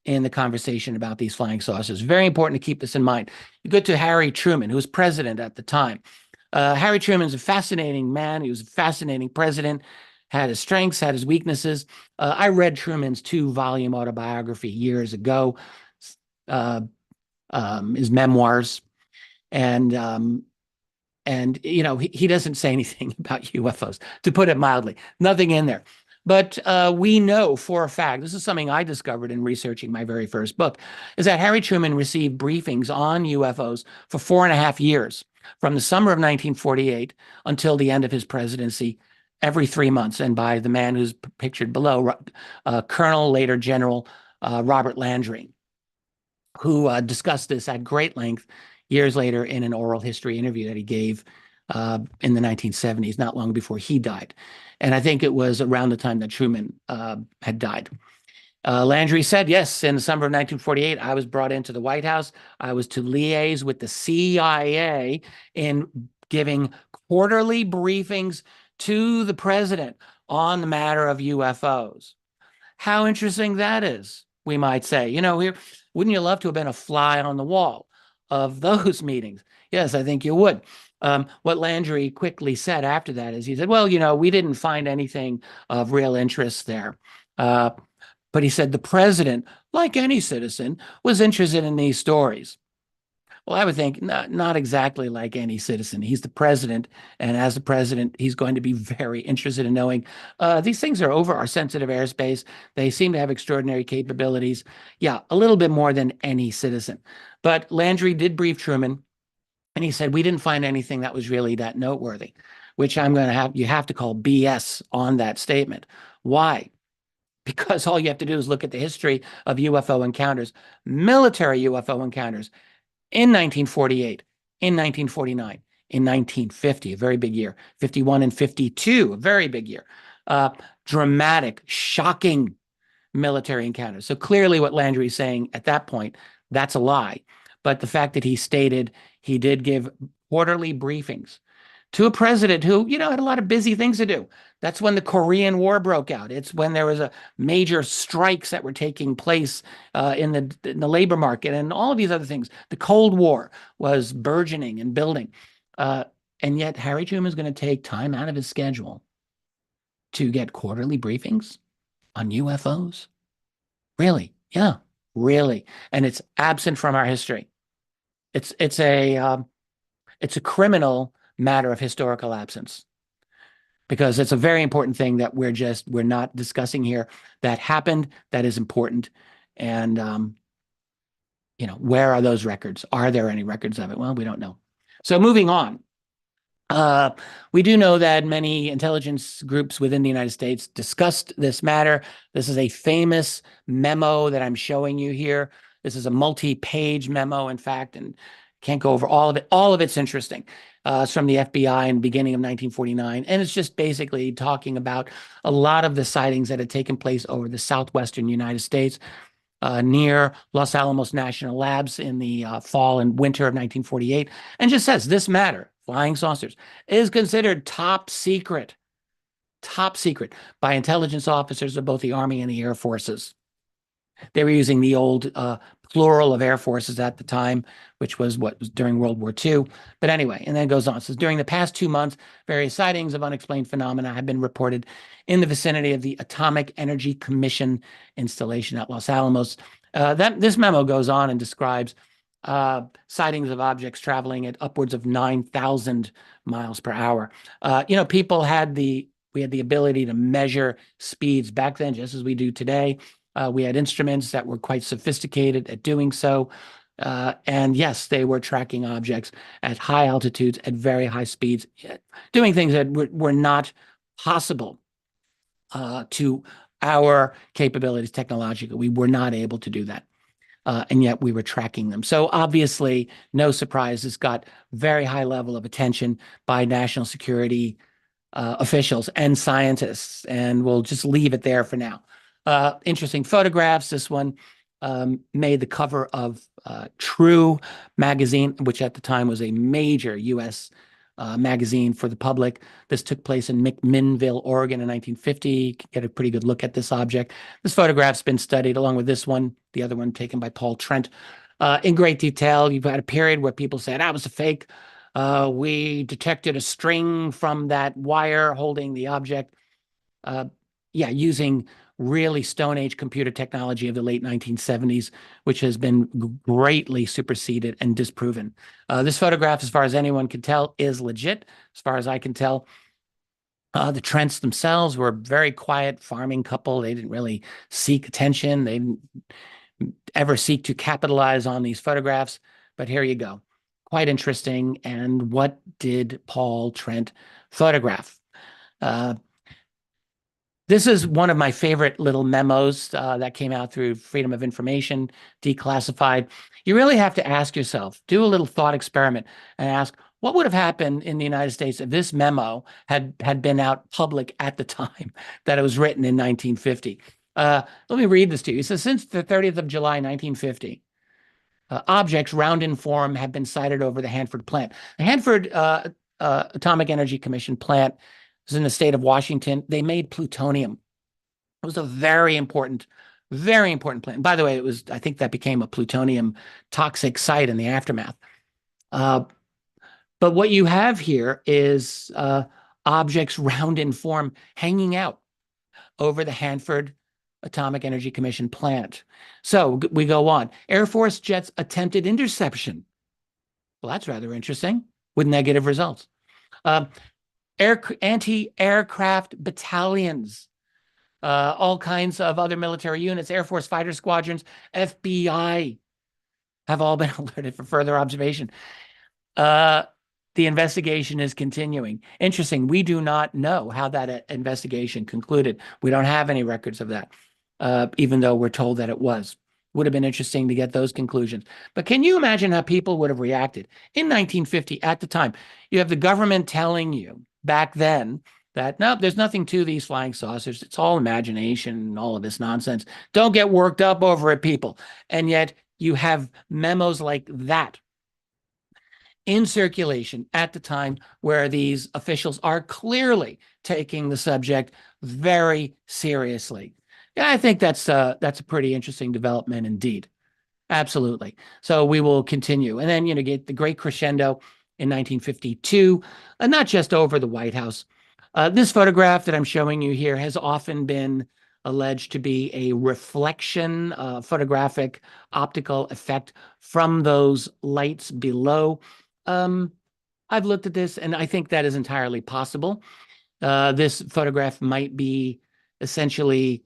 in the conversation about these flying saucers. Very important to keep this in mind. You go to Harry Truman, who was president at the time. Harry Truman's a fascinating man. He was a fascinating president, had his strengths, had his weaknesses. I read Truman's 2-volume autobiography years ago, his memoirs. And you know, he doesn't say anything about UFOs, to put it mildly. Nothing in there. But we know for a fact, this is something I discovered in researching my very first book, is that Harry Truman received briefings on UFOs for 4.5 years, from the summer of 1948 until the end of his presidency, every 3 months, and by the man who's pictured below, Colonel, later General Robert Landry, who discussed this at great length years later in an oral history interview that he gave in the 1970s, not long before he died. And I think it was around the time that Truman had died. Landry said, yes, in the summer of 1948, I was brought into the White House. I was to liaise with the CIA in giving quarterly briefings to the president on the matter of UFOs. How interesting that is, we might say. You know, wouldn't you love to have been a fly on the wall of those meetings? Yes, I think you would. What Landry quickly said after that is he said, well, you know, we didn't find anything of real interest there. But he said the president, like any citizen, was interested in these stories. Well, I would think not exactly like any citizen. He's the president, and as the president, he's going to be very interested in knowing these things are over our sensitive airspace. They seem to have extraordinary capabilities. Yeah, a little bit more than any citizen. But Landry did brief Truman, and he said, we didn't find anything that was really that noteworthy, which you have to call BS on that statement. Why? Because all you have to do is look at the history of UFO encounters, military UFO encounters, in 1948, in 1949, in 1950, a very big year, 51 and 52, a very big year. Dramatic, shocking military encounters. So clearly what Landry is saying at that point, that's a lie. But the fact that he stated he did give quarterly briefings to a president who, you know, had a lot of busy things to do. That's when the Korean War broke out. It's when there was a major strikes that were taking place in the labor market and all of these other things. The Cold War was burgeoning and building. And yet Harry Truman is going to take time out of his schedule to get quarterly briefings on UFOs. Really? Yeah, really. And it's absent from our history. It's a criminal matter of historical absence, because it's a very important thing that we're not discussing here that happened, that is important. And you know, where are those records? Are there any records of it? Well, we don't know. So moving on, we do know that many intelligence groups within the United States discussed this matter. This is a famous memo that I'm showing you here. This is a multi-page memo, in fact, and can't go over all of it. All of it's interesting. It's from the FBI in the beginning of 1949. And it's just basically talking about a lot of the sightings that had taken place over the southwestern United States, near Los Alamos National Labs in the fall and winter of 1948. And just says this matter, flying saucers, is considered top secret by intelligence officers of both the Army and the Air Forces. They were using the old plural of air forces at the time, which was what was during World War II. But anyway, and then it goes on. It says, during the past 2 months, various sightings of unexplained phenomena have been reported in the vicinity of the Atomic Energy Commission installation at Los Alamos. This memo goes on and describes sightings of objects traveling at upwards of 9,000 miles per hour. People had we had the ability to measure speeds back then, just as we do today. We had instruments that were quite sophisticated at doing so. And yes, they were tracking objects at high altitudes, at very high speeds, doing things that were not possible to our capabilities technologically. We were not able to do that. And yet we were tracking them. So obviously, no surprise, this got very high level of attention by national security officials and scientists, and we'll just leave it there for now. Interesting photographs. This one made the cover of True magazine, which at the time was a major U.S. Magazine for the public. This took place in McMinnville, Oregon in 1950. You can get a pretty good look at this object. This photograph's been studied along with this one, the other one taken by Paul Trent, in great detail. You've had a period where people said, it was a fake. We detected a string from that wire holding the object. Using really Stone Age computer technology of the late 1970s, which has been greatly superseded and disproven. This photograph, as far as anyone can tell, is legit. As far as I can tell, the Trents themselves were a very quiet farming couple. They didn't really seek attention. They didn't ever seek to capitalize on these photographs. But here you go. Quite interesting. And what did Paul Trent photograph? This is one of my favorite little memos that came out through Freedom of Information, declassified. You really have to ask yourself, do a little thought experiment and ask, what would have happened in the United States if this memo had been out public at the time that it was written in 1950? Let me read this to you. It says, since the 30th of July, 1950, objects round in form have been sighted over the Hanford plant. The Hanford Atomic Energy Commission plant was in the state of Washington. They made plutonium. It was a very important plant. By the way, I think that became a plutonium toxic site in the aftermath. But what you have here is objects round in form hanging out over the Hanford Atomic Energy Commission plant. So we go on. Air Force jets attempted interception. Well, that's rather interesting, with negative results. Anti-aircraft battalions, all kinds of other military units, Air Force fighter squadrons, FBI have all been alerted for further observation. The investigation is continuing. Interesting. We do not know how that investigation concluded. We don't have any records of that, even though we're told that it was. Would have been interesting to get those conclusions. But can you imagine how people would have reacted in 1950 at the time? You have the government telling you back then that, no, there's nothing to these flying saucers. It's all imagination and all of this nonsense. Don't get worked up over it, people. And yet you have memos like that in circulation at the time where these officials are clearly taking the subject very seriously. Yeah, I think that's a pretty interesting development indeed. Absolutely. So we will continue. And then, get the great crescendo in 1952, not just over the White House. This photograph that I'm showing you here has often been alleged to be a reflection, photographic optical effect from those lights below. I've looked at this, and I think that is entirely possible. This photograph might be essentially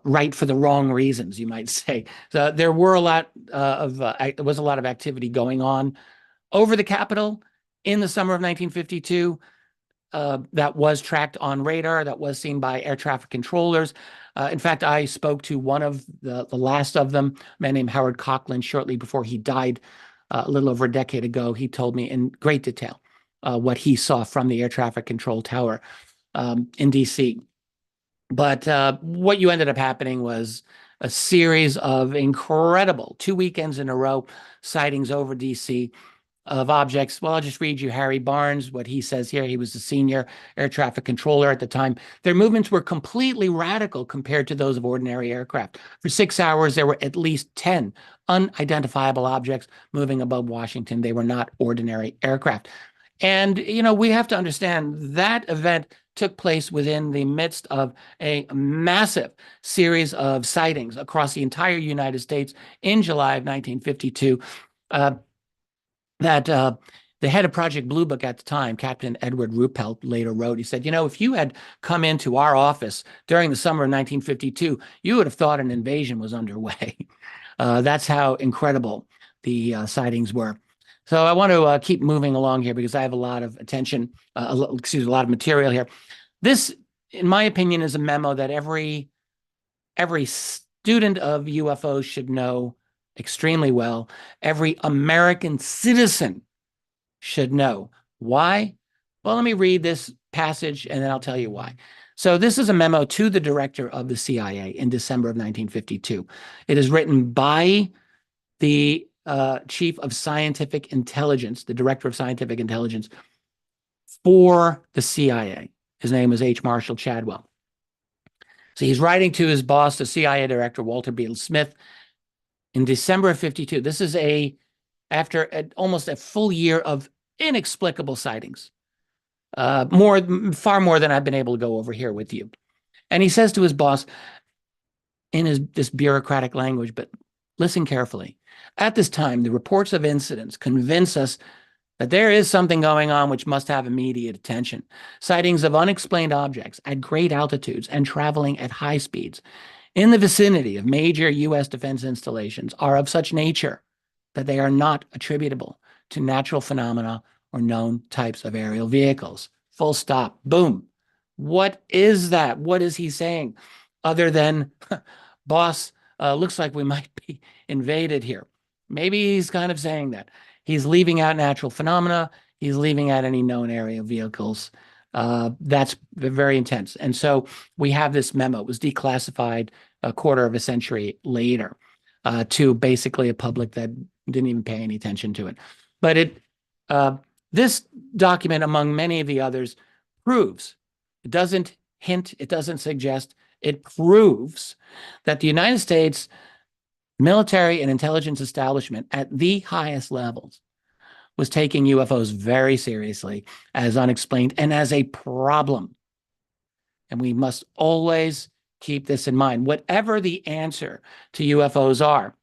right for the wrong reasons, you might say. So there were a lot there was a lot of activity going on over the Capitol in the summer of 1952. That was tracked on radar, that was seen by air traffic controllers. In fact, I spoke to one of the last of them, a man named Howard Coughlin, shortly before he died a little over a decade ago. He told me in great detail what he saw from the air traffic control tower in D.C. But what you ended up happening was a series of incredible 2 weekends in a row sightings over D.C. of objects. Well, I'll just read you Harry Barnes, what he says here. He was the senior air traffic controller at the time. Their movements were completely radical compared to those of ordinary aircraft. For 6 hours, there were at least 10 unidentifiable objects moving above Washington. They were not ordinary aircraft. And, we have to understand that event took place within the midst of a massive series of sightings across the entire United States in July of 1952. That the head of Project Blue Book at the time, Captain Edward Ruppelt, later wrote, he said, if you had come into our office during the summer of 1952, you would have thought an invasion was underway. That's how incredible the sightings were. So I want to keep moving along here because I have a lot of attention, a lot of material here. This, in my opinion, is a memo that every student of UFOs should know extremely well. Every American citizen should know. Why? Well, let me read this passage and then I'll tell you why. So this is a memo to the director of the CIA in December of 1952. It is written by the chief of scientific intelligence, the director of scientific intelligence for the CIA. His name is H. Marshall Chadwell. So he's writing to his boss, the CIA director, Walter Beadle Smith, in December of 52. This is after almost a full year of inexplicable sightings, far more than I've been able to go over here with you. And he says to his boss in this bureaucratic language, but listen carefully. At this time, the reports of incidents convince us that there is something going on which must have immediate attention. Sightings of unexplained objects at great altitudes and traveling at high speeds in the vicinity of major U.S. defense installations are of such nature that they are not attributable to natural phenomena or known types of aerial vehicles. Full stop. Boom. What is that? What is he saying? Other than, boss, looks like we might be invaded here. Maybe he's kind of saying that. He's leaving out natural phenomena. He's leaving out any known aerial vehicles. That's very intense. And so we have this memo. It was declassified a quarter of a century later to basically a public that didn't even pay any attention to it. But this document, among many of the others, proves, it doesn't hint, it doesn't suggest, it proves that the United States military and intelligence establishment at the highest levels was taking UFOs very seriously as unexplained and as a problem. And we must always keep this in mind. Whatever the answer to UFOs are,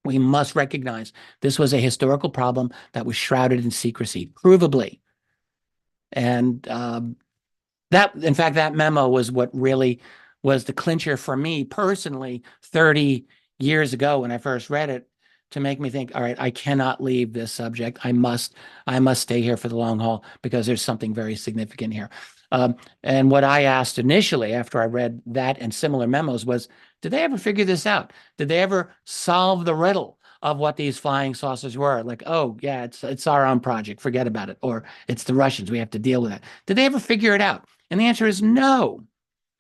we must recognize this was a historical problem that was shrouded in secrecy, provably. And in fact, that memo was what really was the clincher for me personally 30 years ago when I first read it, to make me think, all right, I cannot leave this subject. I must stay here for the long haul because there's something very significant here. And what I asked initially after I read that and similar memos was, did they ever figure this out? Did they ever solve the riddle of what these flying saucers were? Like, oh, yeah, it's our own project. Forget about it. Or it's the Russians. We have to deal with that. Did they ever figure it out? And the answer is no.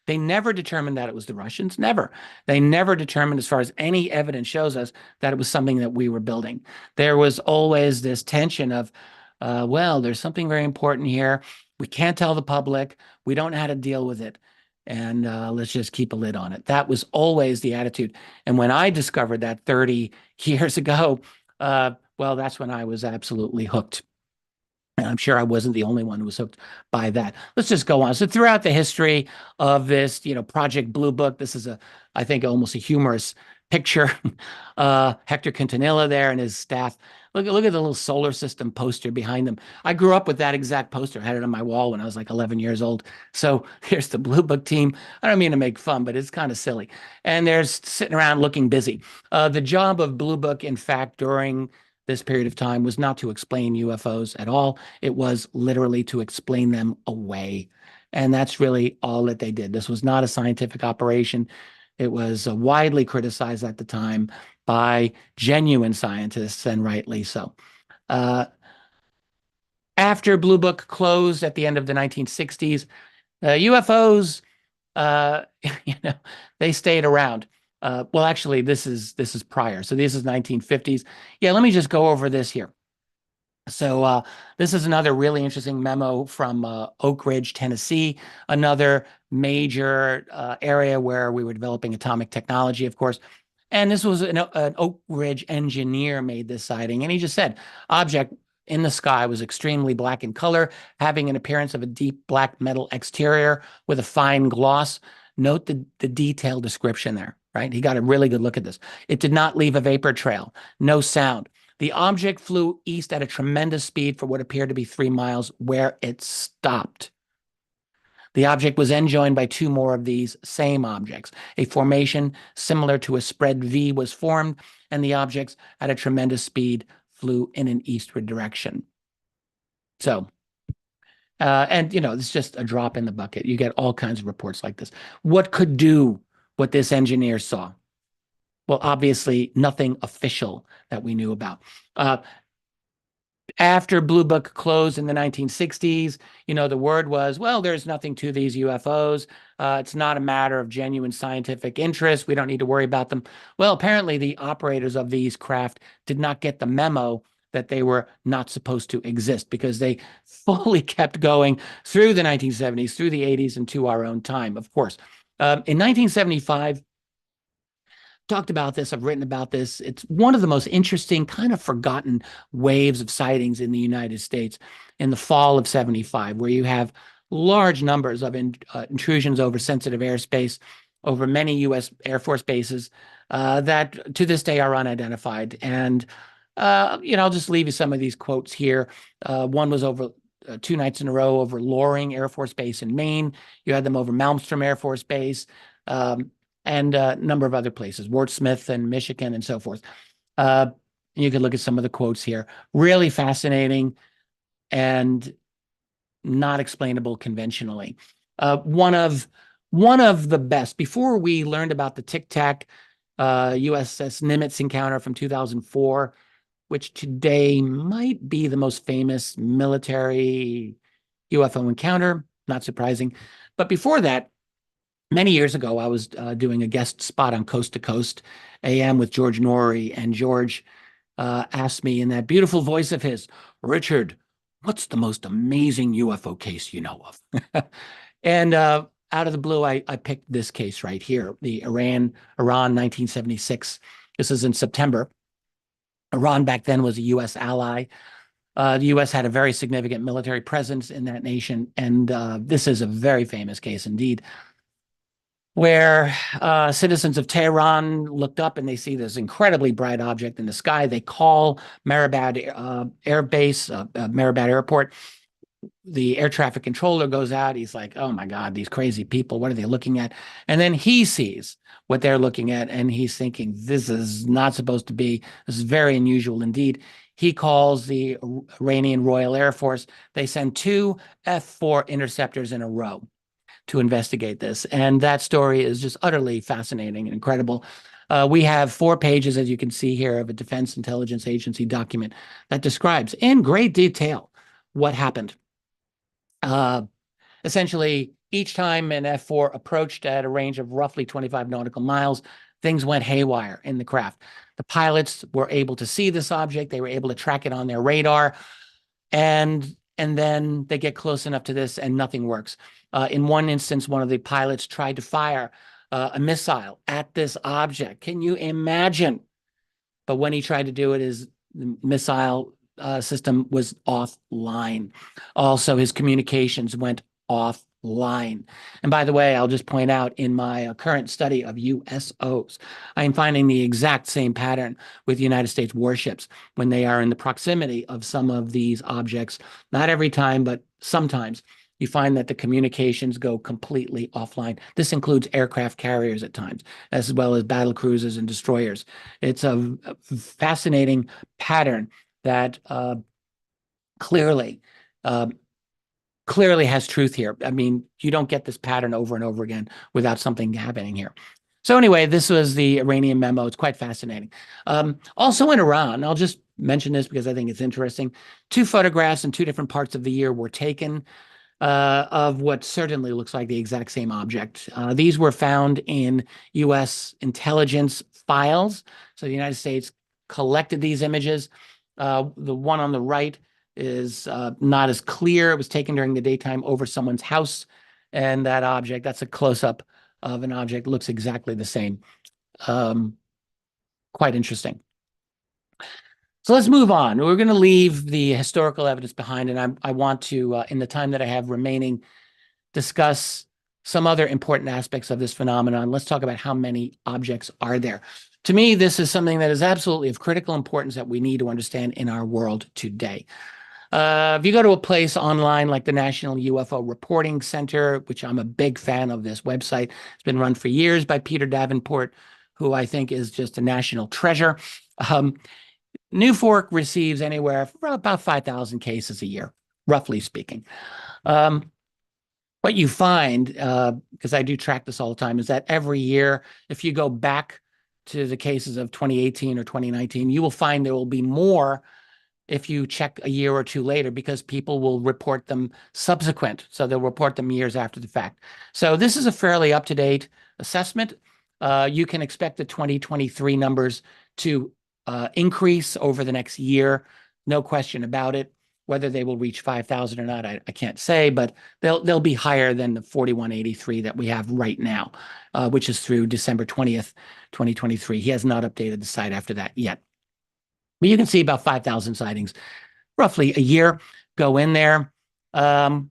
They never determined that it was the Russians. Never. They never determined, as far as any evidence shows us, that it was something that we were building. There was always this tension of, well, there's something very important here. We can't tell the public. We don't know how to deal with it. And let's just keep a lid on it. That was always the attitude. And when I discovered that 30 years ago, well, that's when I was absolutely hooked. And I'm sure I wasn't the only one who was hooked by that. Let's just go on. So throughout the history of this, Project Blue Book, this is I think almost a humorous picture. Hector Quintanilla there and his staff. Look at the little solar system poster behind them. I grew up with that exact poster. I had it on my wall when I was like 11 years old. So here's the Blue Book team. I don't mean to make fun, but it's kind of silly. And they're sitting around looking busy. The job of Blue Book, in fact, during this period of time was not to explain UFOs at all. It was literally to explain them away. And that's really all that they did. This was not a scientific operation. It was widely criticized at the time by genuine scientists, and rightly so. After Blue Book closed at the end of the 1960s, UFOs, they stayed around. Well, actually, this is prior. So this is 1950s. Yeah, let me just go over this here. So this is another really interesting memo from Oak Ridge, Tennessee, another major area where we were developing atomic technology, of course. And this was an Oak Ridge engineer made this sighting. And he just said, object in the sky was extremely black in color, having an appearance of a deep black metal exterior with a fine gloss. Note the detailed description there, right? He got a really good look at this. It did not leave a vapor trail, no sound. The object flew east at a tremendous speed for what appeared to be 3 miles, where it stopped. The object was then joined by 2 more of these same objects. A formation similar to a spread V was formed, and the objects at a tremendous speed flew in an eastward direction. So, and it's just a drop in the bucket. You get all kinds of reports like this. What could do what this engineer saw? Well, obviously, nothing official that we knew about. After Blue Book closed in the 1960s, the word was, well, there's nothing to these UFOs. It's not a matter of genuine scientific interest. We don't need to worry about them. Well, apparently the operators of these craft did not get the memo that they were not supposed to exist, because they fully kept going through the 1970s, through the 80s, and to our own time, of course. In 1975, talked about this, I've written about this. It's one of the most interesting, kind of forgotten waves of sightings in the United States in the fall of 75, where you have large numbers of intrusions over sensitive airspace, over many U.S. Air Force bases that to this day are unidentified. And, I'll just leave you some of these quotes here. One was over 2 nights in a row over Loring Air Force Base in Maine. You had them over Malmstrom Air Force Base. And a number of other places, Ward Smith and Michigan and so forth. You can look at some of the quotes here. Really fascinating and not explainable conventionally. One of the best, before we learned about the Tic Tac USS Nimitz encounter from 2004, which today might be the most famous military UFO encounter, not surprising. But before that, many years ago, I was doing a guest spot on Coast to Coast AM with George Norrie, and George asked me in that beautiful voice of his, Richard, what's the most amazing UFO case you know of? And out of the blue, I picked this case right here, the Iran 1976. This is in September. Iran back then was a U.S. ally. The U.S. had a very significant military presence in that nation, and this is a very famous case indeed, where citizens of Tehran looked up and they see this incredibly bright object in the sky. They call Mehrabad Air Base, Mehrabad Airport. The air traffic controller goes out. He's like, oh my God, these crazy people, what are they looking at? And then he sees what they're looking at, and he's thinking, this is not supposed to be, this is very unusual indeed. He calls the Iranian Royal Air Force. They send 2 F-4 interceptors in a row to investigate this. And that story is just utterly fascinating and incredible. We have 4 pages, as you can see here, of a Defense Intelligence Agency document that describes in great detail what happened. Essentially, each time an F-4 approached at a range of roughly 25 nautical miles, things went haywire in the craft. The pilots were able to see this object. They were able to track it on their radar. And then they get close enough to this and nothing works. In one instance, one of the pilots tried to fire a missile at this object. Can you imagine? But when he tried to do it, his missile system was offline. Also, his communications went offline. And by the way, I'll just point out, in my current study of USOs, I am finding the exact same pattern with United States warships when they are in the proximity of some of these objects. Not every time, but sometimes you find that the communications go completely offline. This includes aircraft carriers at times, as well as battle cruisers and destroyers. It's a fascinating pattern that clearly has truth here. I mean, you don't get this pattern over and over again without something happening here. So anyway, this was the Iranian memo. It's quite fascinating. Also in Iran, I'll just mention this because I think it's interesting. 2 photographs in 2 different parts of the year were taken of what certainly looks like the exact same object. These were found in U.S. intelligence files. So the United States collected these images. The one on the right is not as clear. It was taken during the daytime over someone's house, and that object, that's a close-up of an object, looks exactly the same. Quite interesting. So let's move on. We're going to leave the historical evidence behind, and I want to, in the time that I have remaining, discuss some other important aspects of this phenomenon. Let's talk about how many objects are there. To me, this is something that is absolutely of critical importance that we need to understand in our world today. If you go to a place online like the National UFO Reporting Center, which I'm a big fan of this website, it's been run for years by Peter Davenport, who I think is just a national treasure. New Fork receives anywhere from about 5,000 cases a year, roughly speaking. What you find, because I do track this all the time, is that every year, if you go back to the cases of 2018 or 2019, you will find there will be more if you check a year or two later, because people will report them subsequent. So they'll report them years after the fact. So this is a fairly up-to-date assessment. You can expect the 2023 numbers to increase over the next year. No question about it. Whether they will reach 5,000 or not, I can't say, but they'll be higher than the 4,183 that we have right now, which is through December 20th, 2023. He has not updated the site after that yet. But you can see about 5,000 sightings, roughly a year, go in there. And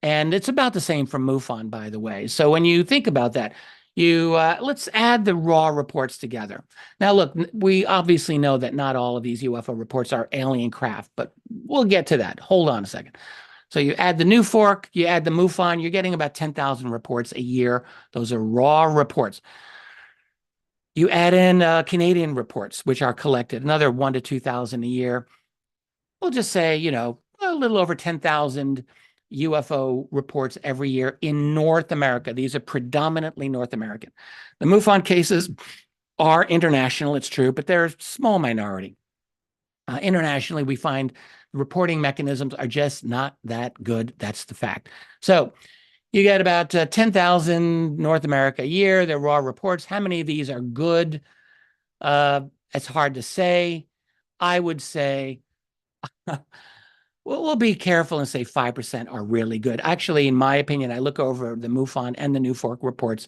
it's about the same for MUFON, by the way. So when you think about that, let's add the raw reports together. Now, look, we obviously know that not all of these UFO reports are alien craft, but we'll get to that. Hold on a second. So you add the New Fork, you add the MUFON, you're getting about 10,000 reports a year. Those are raw reports. You add in Canadian reports, which are collected, another 1,000 to 2,000 a year. We'll just say, a little over 10,000 UFO reports every year in North America. These are predominantly North American. The MUFON cases are international, it's true, but they're a small minority. Internationally, we find reporting mechanisms are just not that good. That's the fact. So you get about 10,000 North America a year. They're raw reports. How many of these are good? It's hard to say. I would say we'll be careful and say 5% are really good. Actually, in my opinion, I look over the MUFON and the New Fork reports,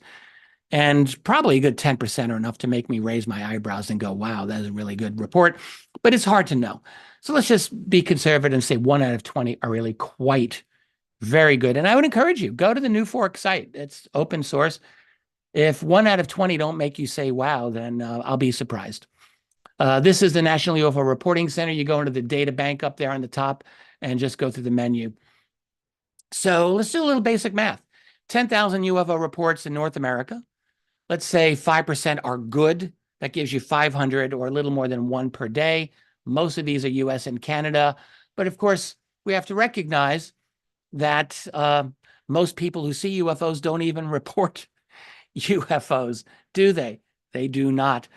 and probably a good 10% are enough to make me raise my eyebrows and go, wow, that is a really good report. But it's hard to know. So let's just be conservative and say 1 out of 20 are really quite very good. And I would encourage you, go to the New Fork site. It's open source. If 1 out of 20 don't make you say, wow, then I'll be surprised. This is the National UFO Reporting Center. You go into the data bank up there on the top and just go through the menu. So let's do a little basic math. 10,000 UFO reports in North America. Let's say 5% are good. That gives you 500 or a little more than 1 per day. Most of these are US and Canada. But of course, we have to recognize that most people who see UFOs don't even report UFOs, do they? They do not.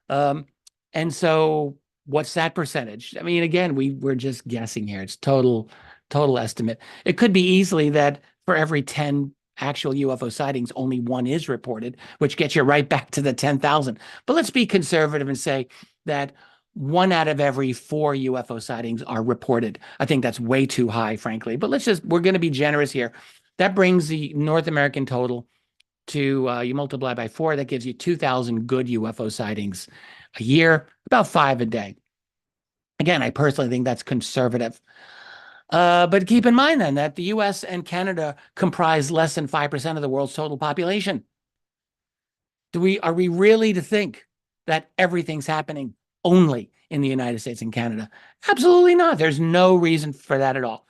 And so what's that percentage? I mean, again, we're just guessing here. It's total estimate. It could be easily that for every 10 actual UFO sightings, only 1 is reported, which gets you right back to the 10,000. But let's be conservative and say that 1 out of every 4 UFO sightings are reported. I think that's way too high, frankly. But we're going to be generous here. That brings the North American total to, you multiply by 4, that gives you 2,000 good UFO sightings a year, about 5 a day. Again, I personally think that's conservative. But keep in mind then that the US and Canada comprise less than 5% of the world's total population. Are we really to think that everything's happening only in the United States and Canada? Absolutely not. There's no reason for that at all.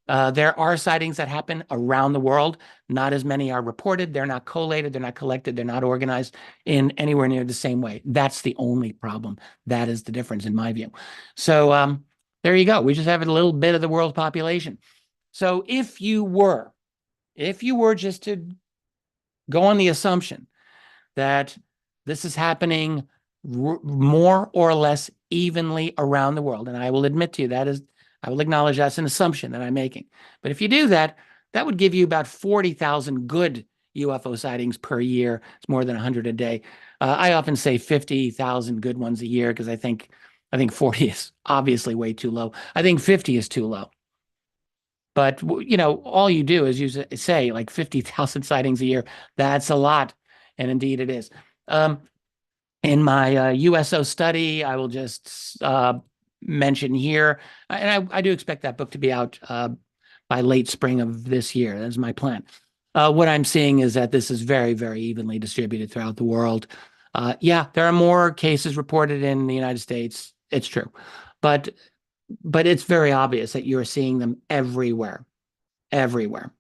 There are sightings that happen around the world. Not as many are reported. They're not collated. They're not collected. They're not organized in anywhere near the same way. That's the only problem. That is the difference in my view. So there you go. We just have a little bit of the world's population. So if you were just to go on the assumption that this is happening more or less evenly around the world, and I will admit to you I will acknowledge that's an assumption that I'm making. But if you do that, that would give you about 40,000 good UFO sightings per year. It's more than 100 a day. I often say 50,000 good ones a year because I think I think 40 is obviously way too low. I think 50 is too low. But, all you do is you say like 50,000 sightings a year. That's a lot. And indeed it is. In my USO study, I will just mention here, and I do expect that book to be out by late spring of this year. That's my plan. What I'm seeing is that this is very, very evenly distributed throughout the world. Yeah, there are more cases reported in the United States. It's true. But it's very obvious that you're seeing them everywhere, everywhere.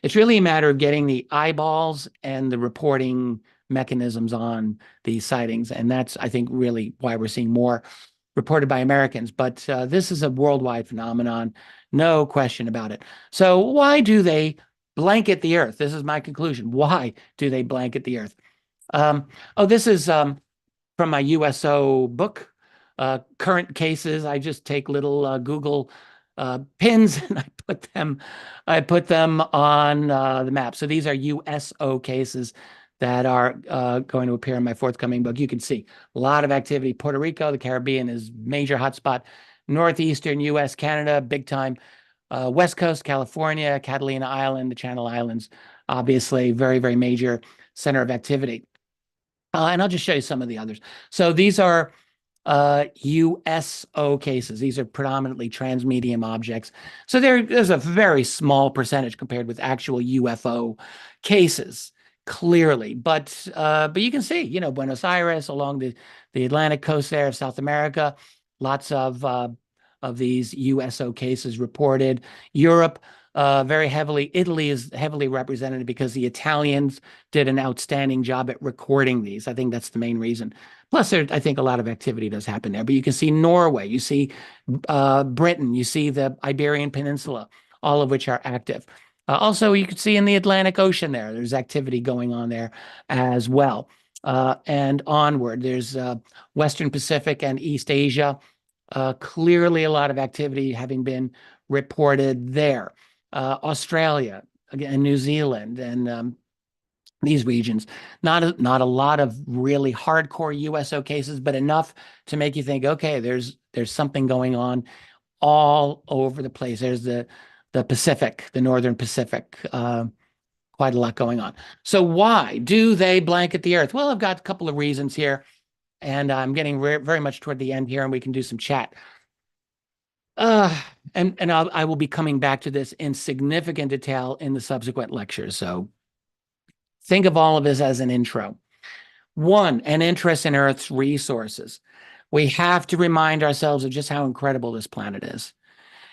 It's really a matter of getting the eyeballs and the reporting mechanisms on these sightings. And that's, I think, really why we're seeing more reported by Americans. But this is a worldwide phenomenon, no question about it. So why do they blanket the earth? This is my conclusion. Why do they blanket the earth? This is from my USO book, current cases. I just take little Google pins and I put them on the map. So these are USO cases that are going to appear in my forthcoming book. You can see a lot of activity. Puerto Rico, the Caribbean is major hotspot. Northeastern US, Canada, big time. West Coast, California, Catalina Island, the Channel Islands, obviously very, very major center of activity. And I'll just show you some of the others. So these are USO cases. These are predominantly transmedium objects. So there's a very small percentage compared with actual UFO cases, clearly. But you can see, Buenos Aires, along the Atlantic coast there of South America, lots of these USO cases reported. Europe, very heavily. Italy is heavily represented because the Italians did an outstanding job at recording these. I think that's the main reason. Plus, I think a lot of activity does happen there. But you can see Norway, you see Britain, you see the Iberian Peninsula, all of which are active. Also, you can see in the Atlantic Ocean there's activity going on there as well. And onward, there's Western Pacific and East Asia. Clearly a lot of activity having been reported there. Australia, again, New Zealand, and these regions. Not a lot of really hardcore USO cases, but enough to make you think, okay, there's something going on all over the place. There's the Pacific, the Northern Pacific, quite a lot going on. So why do they blanket the earth? Well, I've got a couple of reasons here, and I'm getting very much toward the end here, and we can do some chat. And I will be coming back to this in significant detail in the subsequent lectures. So think of all of this as an intro. One, an interest in Earth's resources. We have to remind ourselves of just how incredible this planet is.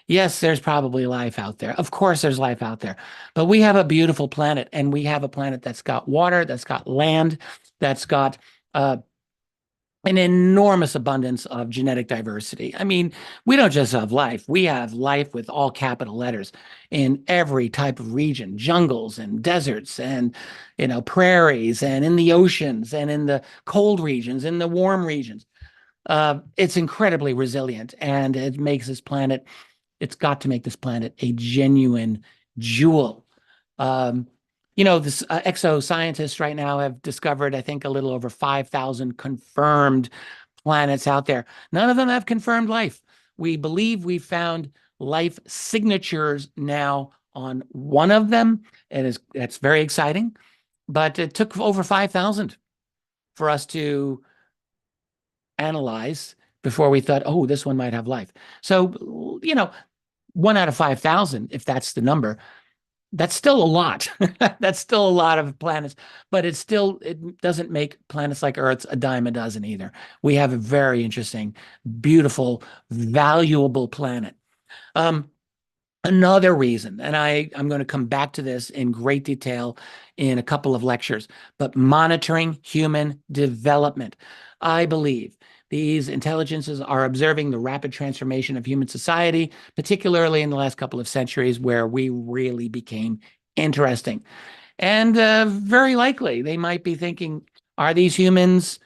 Yes, there's probably life out there. Of course, there's life out there. But we have a beautiful planet, and we have a planet that's got water, that's got land, that's got an enormous abundance of genetic diversity. I mean, we don't just have life. We have life with all capital letters in every type of region, jungles and deserts and, prairies and in the oceans and in the cold regions, in the warm regions. It's incredibly resilient, and it makes this planet, it's got to make this planet a genuine jewel. This exo-scientists right now have discovered, I think, a little over 5,000 confirmed planets out there. None of them have confirmed life. We believe we found life signatures now on one of them. That's very exciting, but it took over 5,000 for us to analyze before we thought, oh, this one might have life. So, 1 out of 5,000, if that's the number, that's still a lot. That's still a lot of planets, but it doesn't make planets like Earth's a dime a dozen either. We have a very interesting, beautiful, valuable planet. Another reason, and I'm going to come back to this in great detail in a couple of lectures, but monitoring human development. I believe these intelligences are observing the rapid transformation of human society, particularly in the last couple of centuries where we really became interesting. And very likely they might be thinking, are these humans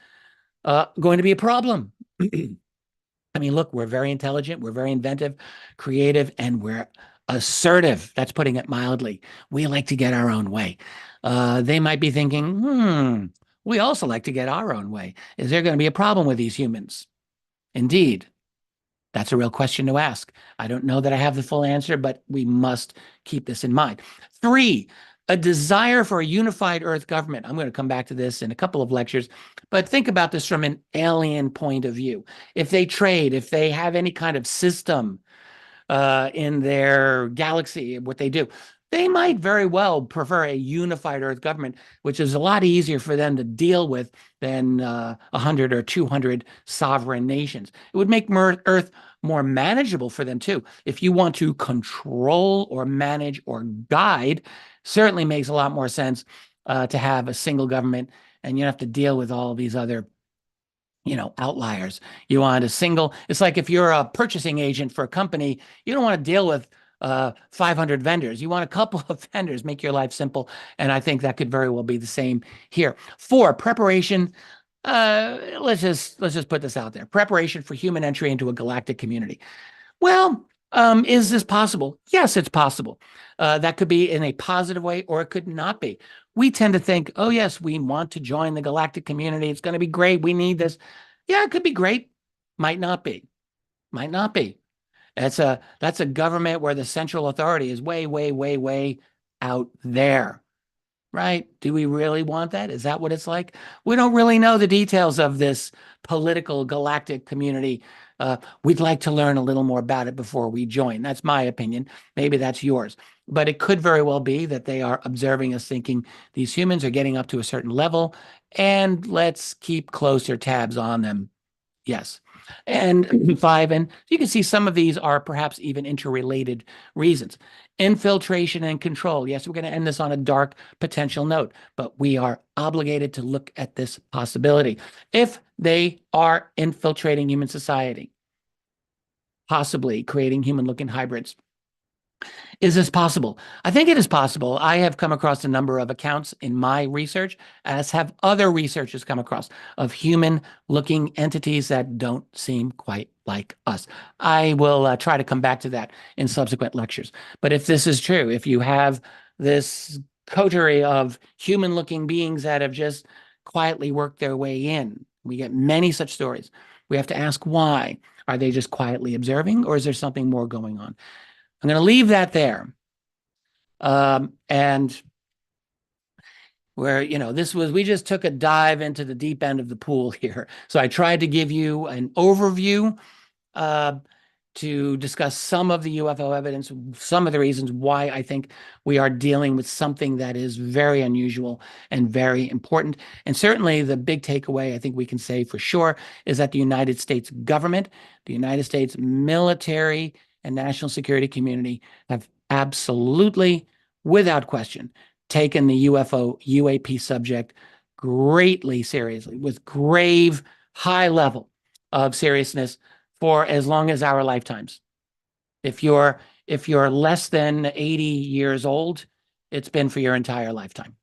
going to be a problem? I mean, look, we're very intelligent, we're very inventive, creative, and we're assertive. That's putting it mildly. We like to get our own way. They might be thinking, we also like to get our own way. Is there going to be a problem with these humans? Indeed, that's a real question to ask. I don't know that I have the full answer, but we must keep this in mind. 3, a desire for a unified Earth government. I'm going to come back to this in a couple of lectures, but think about this from an alien point of view. If they trade, if they have any kind of system in their galaxy, what they do, they might very well prefer a unified Earth government, which is a lot easier for them to deal with than 100 or 200 sovereign nations. It would make Earth more manageable for them too. If you want to control or manage or guide, certainly makes a lot more sense to have a single government, and you don't have to deal with all of these other outliers. You want a single, it's like if you're a purchasing agent for a company, you don't want to deal with 500 vendors. You want a couple of vendors, make your life simple. And I think that could very well be the same here. 4, preparation. Let's just put this out there. Preparation for human entry into a galactic community. Well, is this possible? Yes, it's possible. That could be in a positive way, or it could not be. We tend to think, oh, yes, we want to join the galactic community. It's going to be great. We need this. Yeah, it could be great. Might not be. Might not be. That's a government where the central authority is way, way, way, way out there. Right? Do we really want that? Is that what it's like? We don't really know the details of this political galactic community. We'd like to learn a little more about it before we join. That's my opinion. Maybe that's yours. But it could very well be that they are observing us, thinking these humans are getting up to a certain level, and let's keep closer tabs on them. Yes. And 5, and you can see some of these are perhaps even interrelated reasons. Infiltration and control. Yes, we're going to end this on a dark potential note, but we are obligated to look at this possibility. If they are infiltrating human society, possibly creating human-looking hybrids, is this possible? I think it is possible. I have come across a number of accounts in my research, as have other researchers come across, of human-looking entities that don't seem quite like us. I will try to come back to that in subsequent lectures. But if this is true, if you have this coterie of human-looking beings that have just quietly worked their way in, we get many such stories. We have to ask why. Are they just quietly observing, or is there something more going on? I'm going to leave that there. And where, we just took a dive into the deep end of the pool here. So I tried to give you an overview to discuss some of the UFO evidence, some of the reasons why I think we are dealing with something that is very unusual and very important. And certainly the big takeaway I think we can say for sure is that the United States government, the United States military, and national security community have absolutely, without question, taken the UFO UAP subject greatly seriously, with grave, high level of seriousness for as long as our lifetimes. If you're less than 80 years old, it's been for your entire lifetime.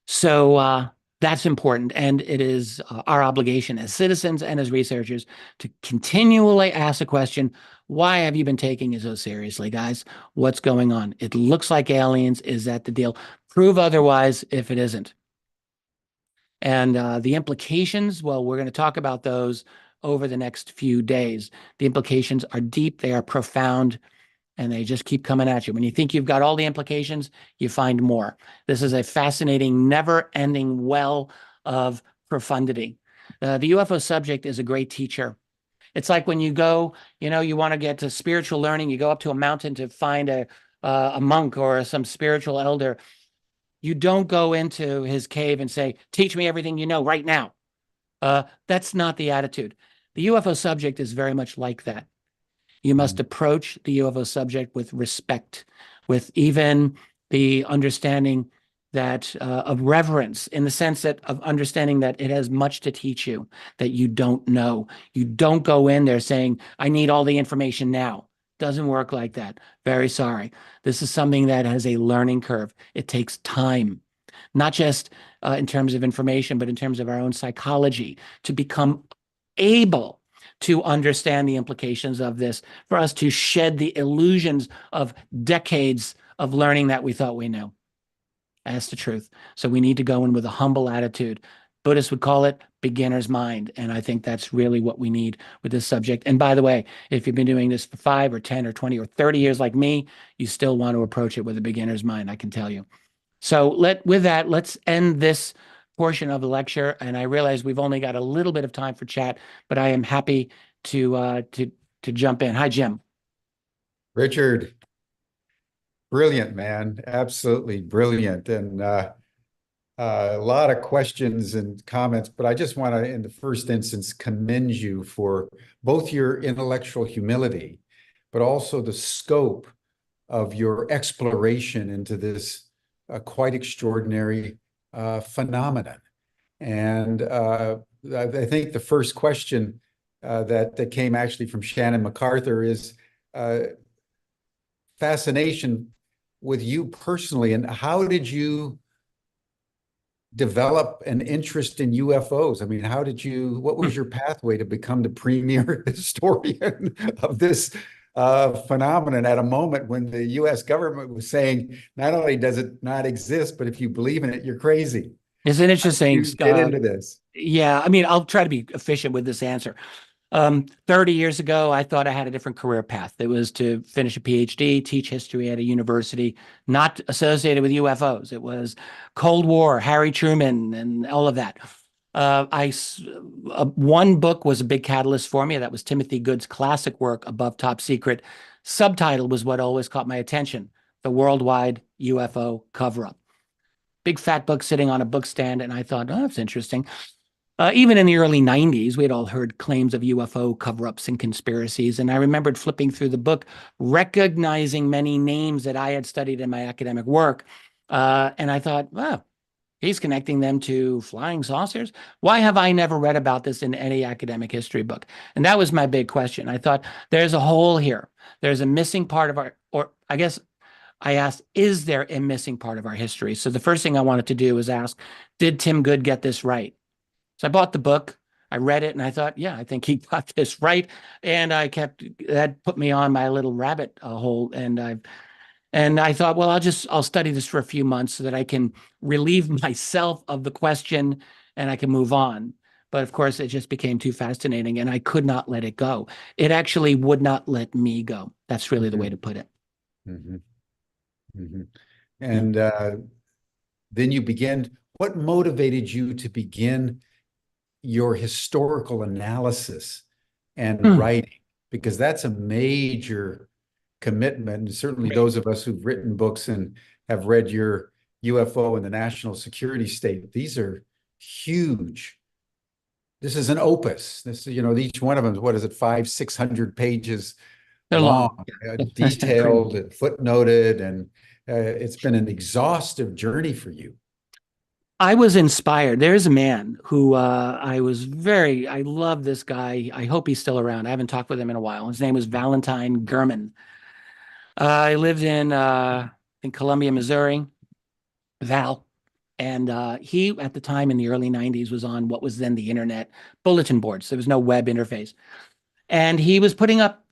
So that's important, and it is our obligation as citizens and as researchers to continually ask the question, why have you been taking it so seriously, guys? What's going on? It looks like aliens. Is that the deal? Prove otherwise if it isn't. And the implications, well, we're going to talk about those over the next few days. The implications are deep. They are profound. And they just keep coming at you. When you think you've got all the implications, you find more. This is a fascinating, never-ending well of profundity. The UFO subject is a great teacher. It's like when you go, you want to get to spiritual learning, you go up to a mountain to find a monk or some spiritual elder. You don't go into his cave and say, teach me everything you know right now. That's not the attitude. The UFO subject is very much like that. You must approach the UFO subject with respect, with even the understanding that of reverence, in the sense that of understanding that it has much to teach you that you don't know. You don't go in there saying, I need all the information now. Doesn't work like that. Very sorry. This is something that has a learning curve. It takes time, not just in terms of information, but in terms of our own psychology to become able to understand the implications of this, for us to shed the illusions of decades of learning that we thought we knew. That's the truth. So we need to go in with a humble attitude, Buddhists would call it beginner's mind. And I think that's really what we need with this subject. And by the way, if you've been doing this for 5 or 10 or 20 or 30 years like me, you still want to approach it with a beginner's mind, I can tell you. So with that, let's end this portion of the lecture. And I realize we've only got a little bit of time for chat, but I am happy to jump in. Hi, Jim. Richard, brilliant, man. Absolutely brilliant. And a lot of questions and comments, but I just want to, in the first instance, commend you for both your intellectual humility, but also the scope of your exploration into this quite extraordinary phenomenon. And I think the first question that came actually from Shannon MacArthur is fascination with you personally, and how did you develop an interest in UFOs? I mean, what was your pathway to become the premier historian of this phenomenon at a moment when the US government was saying, not only does it not exist, but if you believe in it, you're crazy? It's an interesting. Get into this. Yeah, I mean, I'll try to be efficient with this answer. 30 years ago, I thought I had a different career path. It was to finish a PhD, teach history at a university, not associated with UFOs. It was Cold War, Harry Truman, and all of that. One book was a big catalyst for me. That was Timothy Good's classic work, Above Top Secret. Subtitle was what always caught my attention: The Worldwide UFO Coverup. Big fat book sitting on a bookstand, and I thought, oh, that's interesting. Even in the early 90s, we had all heard claims of UFO cover-ups and conspiracies. And I remembered flipping through the book, recognizing many names that I had studied in my academic work. And I thought, wow, he's connecting them to flying saucers. Why have I never read about this in any academic history book? And that was my big question. I thought, there's a hole here. There's a missing part of or I guess I asked, is there a missing part of our history? So the first thing I wanted to do was ask, did Tim Good get this right? So I bought the book, I read it, and I thought, yeah, I think he got this right. And that put me on my little rabbit hole. And I thought, well, I'll study this for a few months so that I can relieve myself of the question and I can move on. But of course, it just became too fascinating and I could not let it go. It actually would not let me go. That's really the way to put it. Mm-hmm. Mm-hmm. And then you began, what motivated you to begin your historical analysis and writing? Because that's a major commitment. And certainly those of us who've written books and have read your UFO and the national security state, these are huge. This is an opus. This, each one of them is, what is it, 500-600 pages long. Detailed and footnoted, and it's been an exhaustive journey for you. I was inspired. There's a man who I love this guy. I hope he's still around. I haven't talked with him in a while. His name was Valentine Gurman. I lived in Columbia, Missouri, Val. And he, at the time in the early 90s, was on what was then the internet bulletin boards. There was no web interface. And he was putting up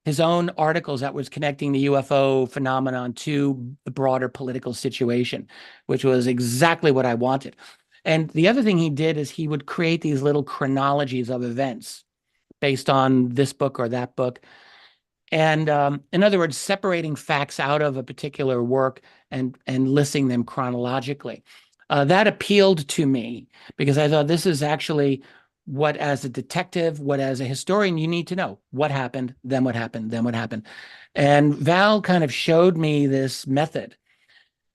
his own articles that was connecting the UFO phenomenon to the broader political situation, which was exactly what I wanted. And the other thing he did is he would create these little chronologies of events based on this book or that book. And in other words, separating facts out of a particular work and listing them chronologically. That appealed to me because I thought this is actually what, as a detective, what as a historian, you need to know. What happened, then what happened, then what happened. And Val kind of showed me this method.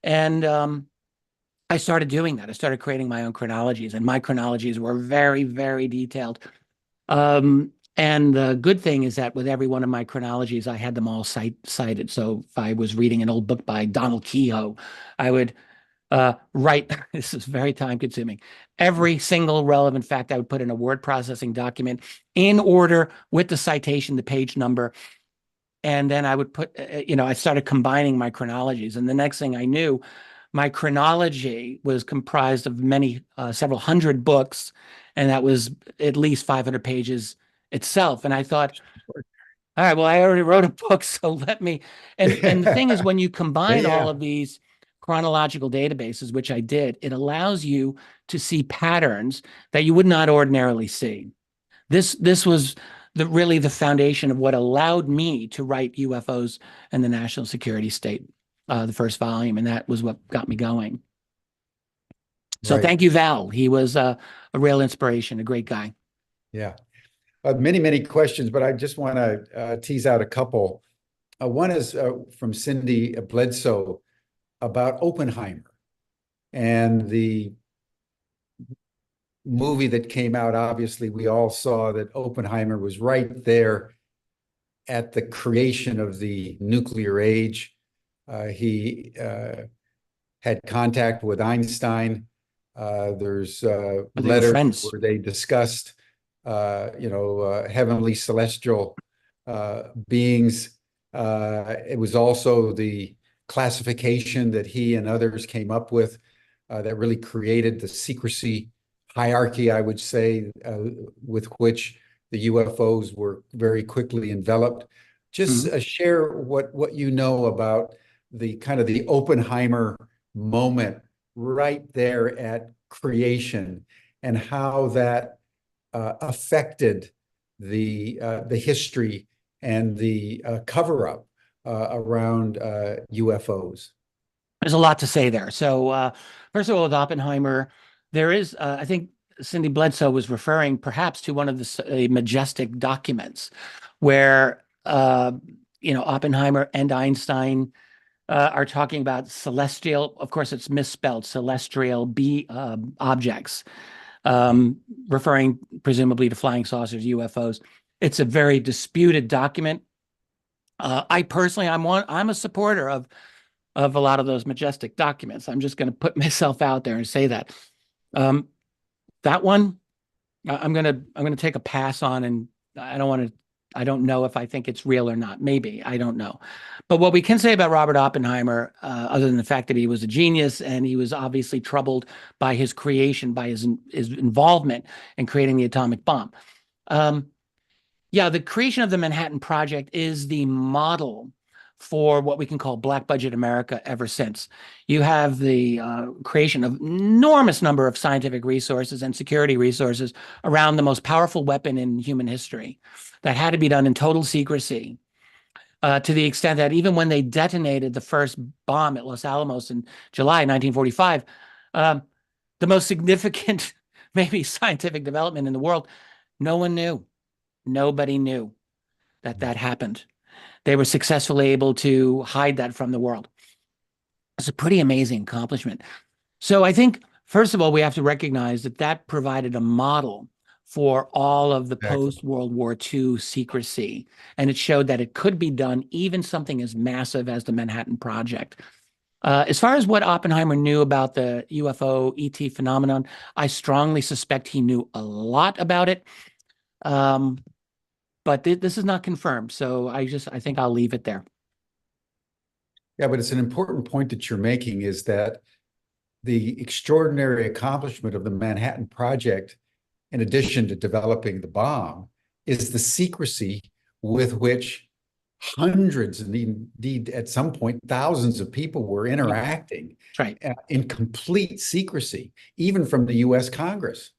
And I started doing that. I started creating my own chronologies, and my chronologies were very, very detailed. And the good thing is that with every one of my chronologies, I had them all cited. So if I was reading an old book by Donald Kehoe, I would write, this is very time consuming, every single relevant fact I would put in a word processing document in order with the citation, the page number. And then I would put, I started combining my chronologies. And the next thing I knew, my chronology was comprised of several hundred books. And that was at least 500 pages itself. And I thought, all right, well, I already wrote a book, so let me. And the thing is, when you combine all of these chronological databases, which I did, it allows you to see patterns that you would not ordinarily see. This was really the foundation of what allowed me to write UFOs and the National Security State, the first volume, and that was what got me going. So Right. thank you, Val. He was a real inspiration, a great guy. Yeah. Many, many questions, but I just want to tease out a couple. One is from Cindy Bledsoe about Oppenheimer and the movie that came out. Obviously, we all saw that Oppenheimer was right there at the creation of the nuclear age. He had contact with Einstein. There's They were letters friends. where they discussed, heavenly celestial beings. It was also the classification that he and others came up with that really created the secrecy hierarchy, I would say, with which the UFOs were very quickly enveloped. Just share what you know about the kind of the Oppenheimer moment right there at creation and how that affected the history and the cover-up around UFOs. There's a lot to say there. So first of all, with Oppenheimer, there is, I think Cindy Bledsoe was referring perhaps to one of the majestic documents where, Oppenheimer and Einstein are talking about celestial, of course, it's misspelled, celestial objects, referring presumably to flying saucers, UFOs. It's a very disputed document. I personally, I'm a supporter of a lot of those majestic documents. I'm just going to put myself out there and say that. That one, I'm gonna take a pass on, and I don't know if I think it's real or not. Maybe, I don't know. But what we can say about Robert Oppenheimer, other than the fact that he was a genius and he was obviously troubled by his creation, by his involvement in creating the atomic bomb. Yeah, the creation of the Manhattan Project is the model for what we can call Black Budget America ever since. You have the creation of enormous number of scientific resources and security resources around the most powerful weapon in human history that had to be done in total secrecy, to the extent that even when they detonated the first bomb at Los Alamos in July 1945, the most significant, maybe scientific development in the world, no one knew. Nobody knew that happened. They were successfully able to hide that from the world. It's a pretty amazing accomplishment. So I think, first of all, we have to recognize that provided a model for all of the post-World War II secrecy. And it showed that it could be done, even something as massive as the Manhattan Project. As far as what Oppenheimer knew about the UFO ET phenomenon, I strongly suspect he knew a lot about it. But this is not confirmed. So I think I'll leave it there. Yeah, but it's an important point that you're making, is that the extraordinary accomplishment of the Manhattan Project, in addition to developing the bomb, is the secrecy with which hundreds, and indeed at some point thousands of people were interacting. That's right. In complete secrecy, even from the U.S. Congress.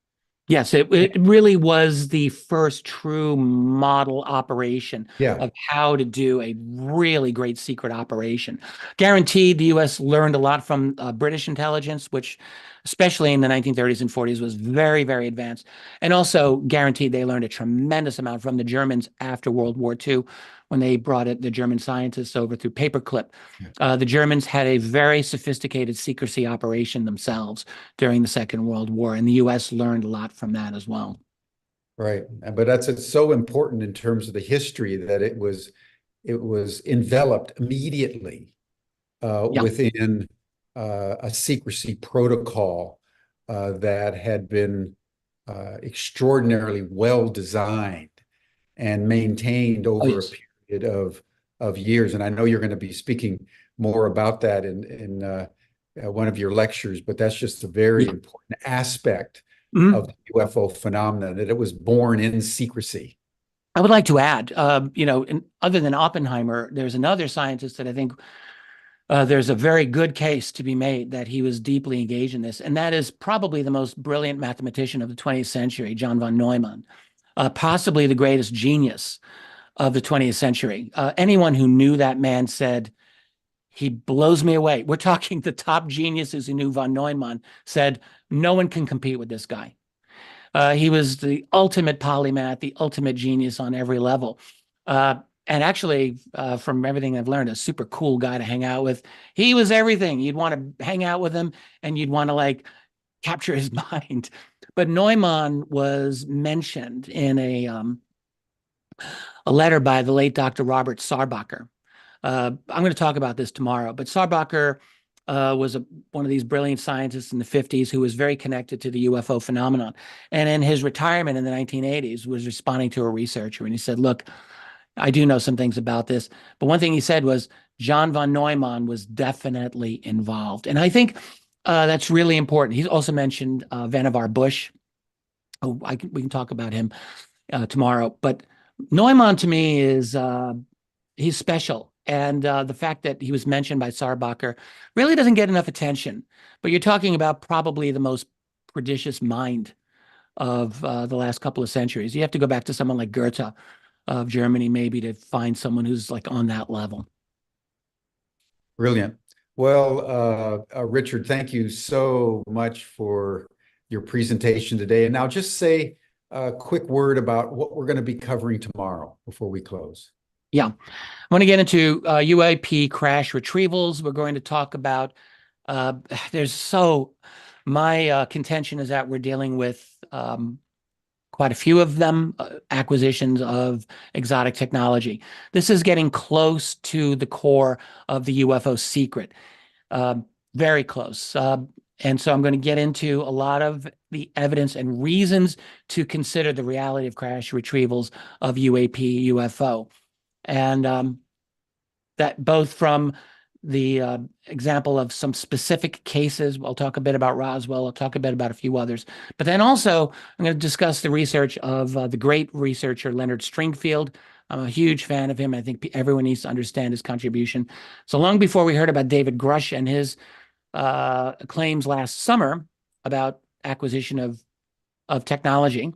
Yes, it really was the first true model operation of how to do a really great secret operation. Guaranteed, the U.S. learned a lot from British intelligence, which, especially in the 1930s and 40s, was very, very advanced. And also guaranteed they learned a tremendous amount from the Germans after World War II, when they brought the German scientists over through paperclip. The Germans had a very sophisticated secrecy operation themselves during the Second World War, and the U.S. learned a lot from that as well. Right, but it's so important in terms of the history that it was enveloped immediately within a secrecy protocol that had been extraordinarily well designed and maintained over a period of years. And I know you're going to be speaking more about that in one of your lectures, but that's just a very important aspect of the UFO phenomenon, that it was born in secrecy. I would like to add, other than Oppenheimer, there's another scientist that I think there's a very good case to be made that he was deeply engaged in this. And that is probably the most brilliant mathematician of the 20th century, John von Neumann, possibly the greatest genius of the 20th century. Anyone who knew that man said, he blows me away. We're talking the top geniuses who knew von Neumann said, no one can compete with this guy. He was the ultimate polymath, the ultimate genius on every level. And actually, from everything I've learned, a super cool guy to hang out with. He was everything. You'd want to hang out with him and you'd want to like capture his mind. But Neumann was mentioned in a letter by the late Dr. Robert Sarbacher. I'm going to talk about this tomorrow, but Sarbacher was one of these brilliant scientists in the 50s who was very connected to the UFO phenomenon. And in his retirement in the 1980s was responding to a researcher. And he said, look, I do know some things about this. But one thing he said was John von Neumann was definitely involved. And I think that's really important. He's also mentioned Vannevar Bush. Oh, we can talk about him tomorrow. But Neumann to me is he's special. And the fact that he was mentioned by Sarbacher really doesn't get enough attention. But you're talking about probably the most prodigious mind of the last couple of centuries. You have to go back to someone like Goethe of Germany, maybe, to find someone who's like on that level. Brilliant. Well, Richard, thank you so much for your presentation today. And now just say a quick word about what we're going to be covering tomorrow before we close. Yeah, I want to get into UAP crash retrievals. We're going to talk about, my contention is that we're dealing with quite a few of them, acquisitions of exotic technology. This is getting close to the core of the UFO secret, very close. And so I'm going to get into a lot of the evidence and reasons to consider the reality of crash retrievals of UAP, UFO. And that both from the example of some specific cases. I'll talk a bit about Roswell. I'll talk a bit about a few others. But then also, I'm going to discuss the research of the great researcher Leonard Stringfield. I'm a huge fan of him. I think everyone needs to understand his contribution. So long before we heard about David Grush and his claims last summer about acquisition of technology,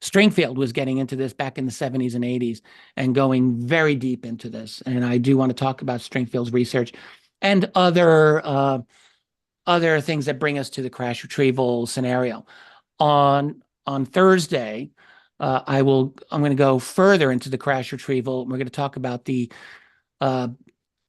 Stringfield was getting into this back in the 70s and 80s and going very deep into this. And I do want to talk about Stringfield's research and other things that bring us to the crash retrieval scenario. On Thursday, I'm going to go further into the crash retrieval. We're going to talk about the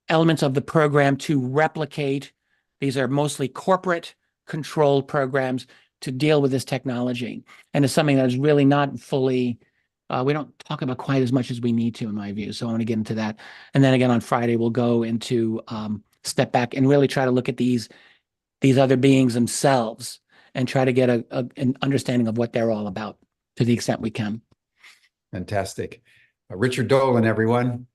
elements of the program to replicate. These are mostly corporate controlled programs to deal with this technology. And it's something that is really not fully, we don't talk about quite as much as we need to, in my view. So I want to get into that. And then again, on Friday, we'll go into step back and really try to look at these other beings themselves and try to get an understanding of what they're all about to the extent we can. Fantastic. Richard Dolan, everyone.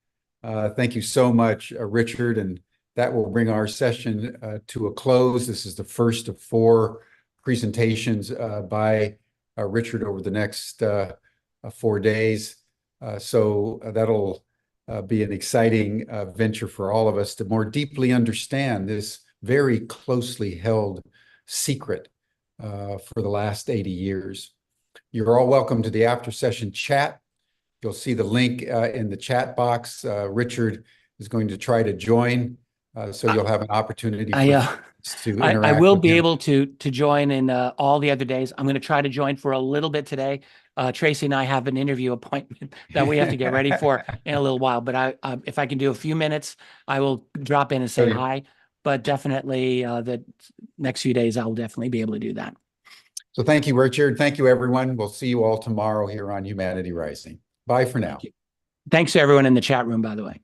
Thank you so much, Richard. And that will bring our session to a close. This is the first of 4 presentations by Richard over the next 4 days. So that'll be an exciting venture for all of us to more deeply understand this very closely held secret for the last 80 years. You're all welcome to the after session chat. You'll see the link in the chat box. Richard is going to try to join, so you'll have an opportunity to interact. I will be able to join in all the other days. I'm going to try to join for a little bit today. Tracy and I have an interview appointment that we have to get ready for in a little while. But if I can do a few minutes, I will drop in and say hi. But definitely the next few days, I'll definitely be able to do that. So thank you, Richard. Thank you, everyone. We'll see you all tomorrow here on Humanity Rising. Bye for now. Thanks to everyone in the chat room, by the way.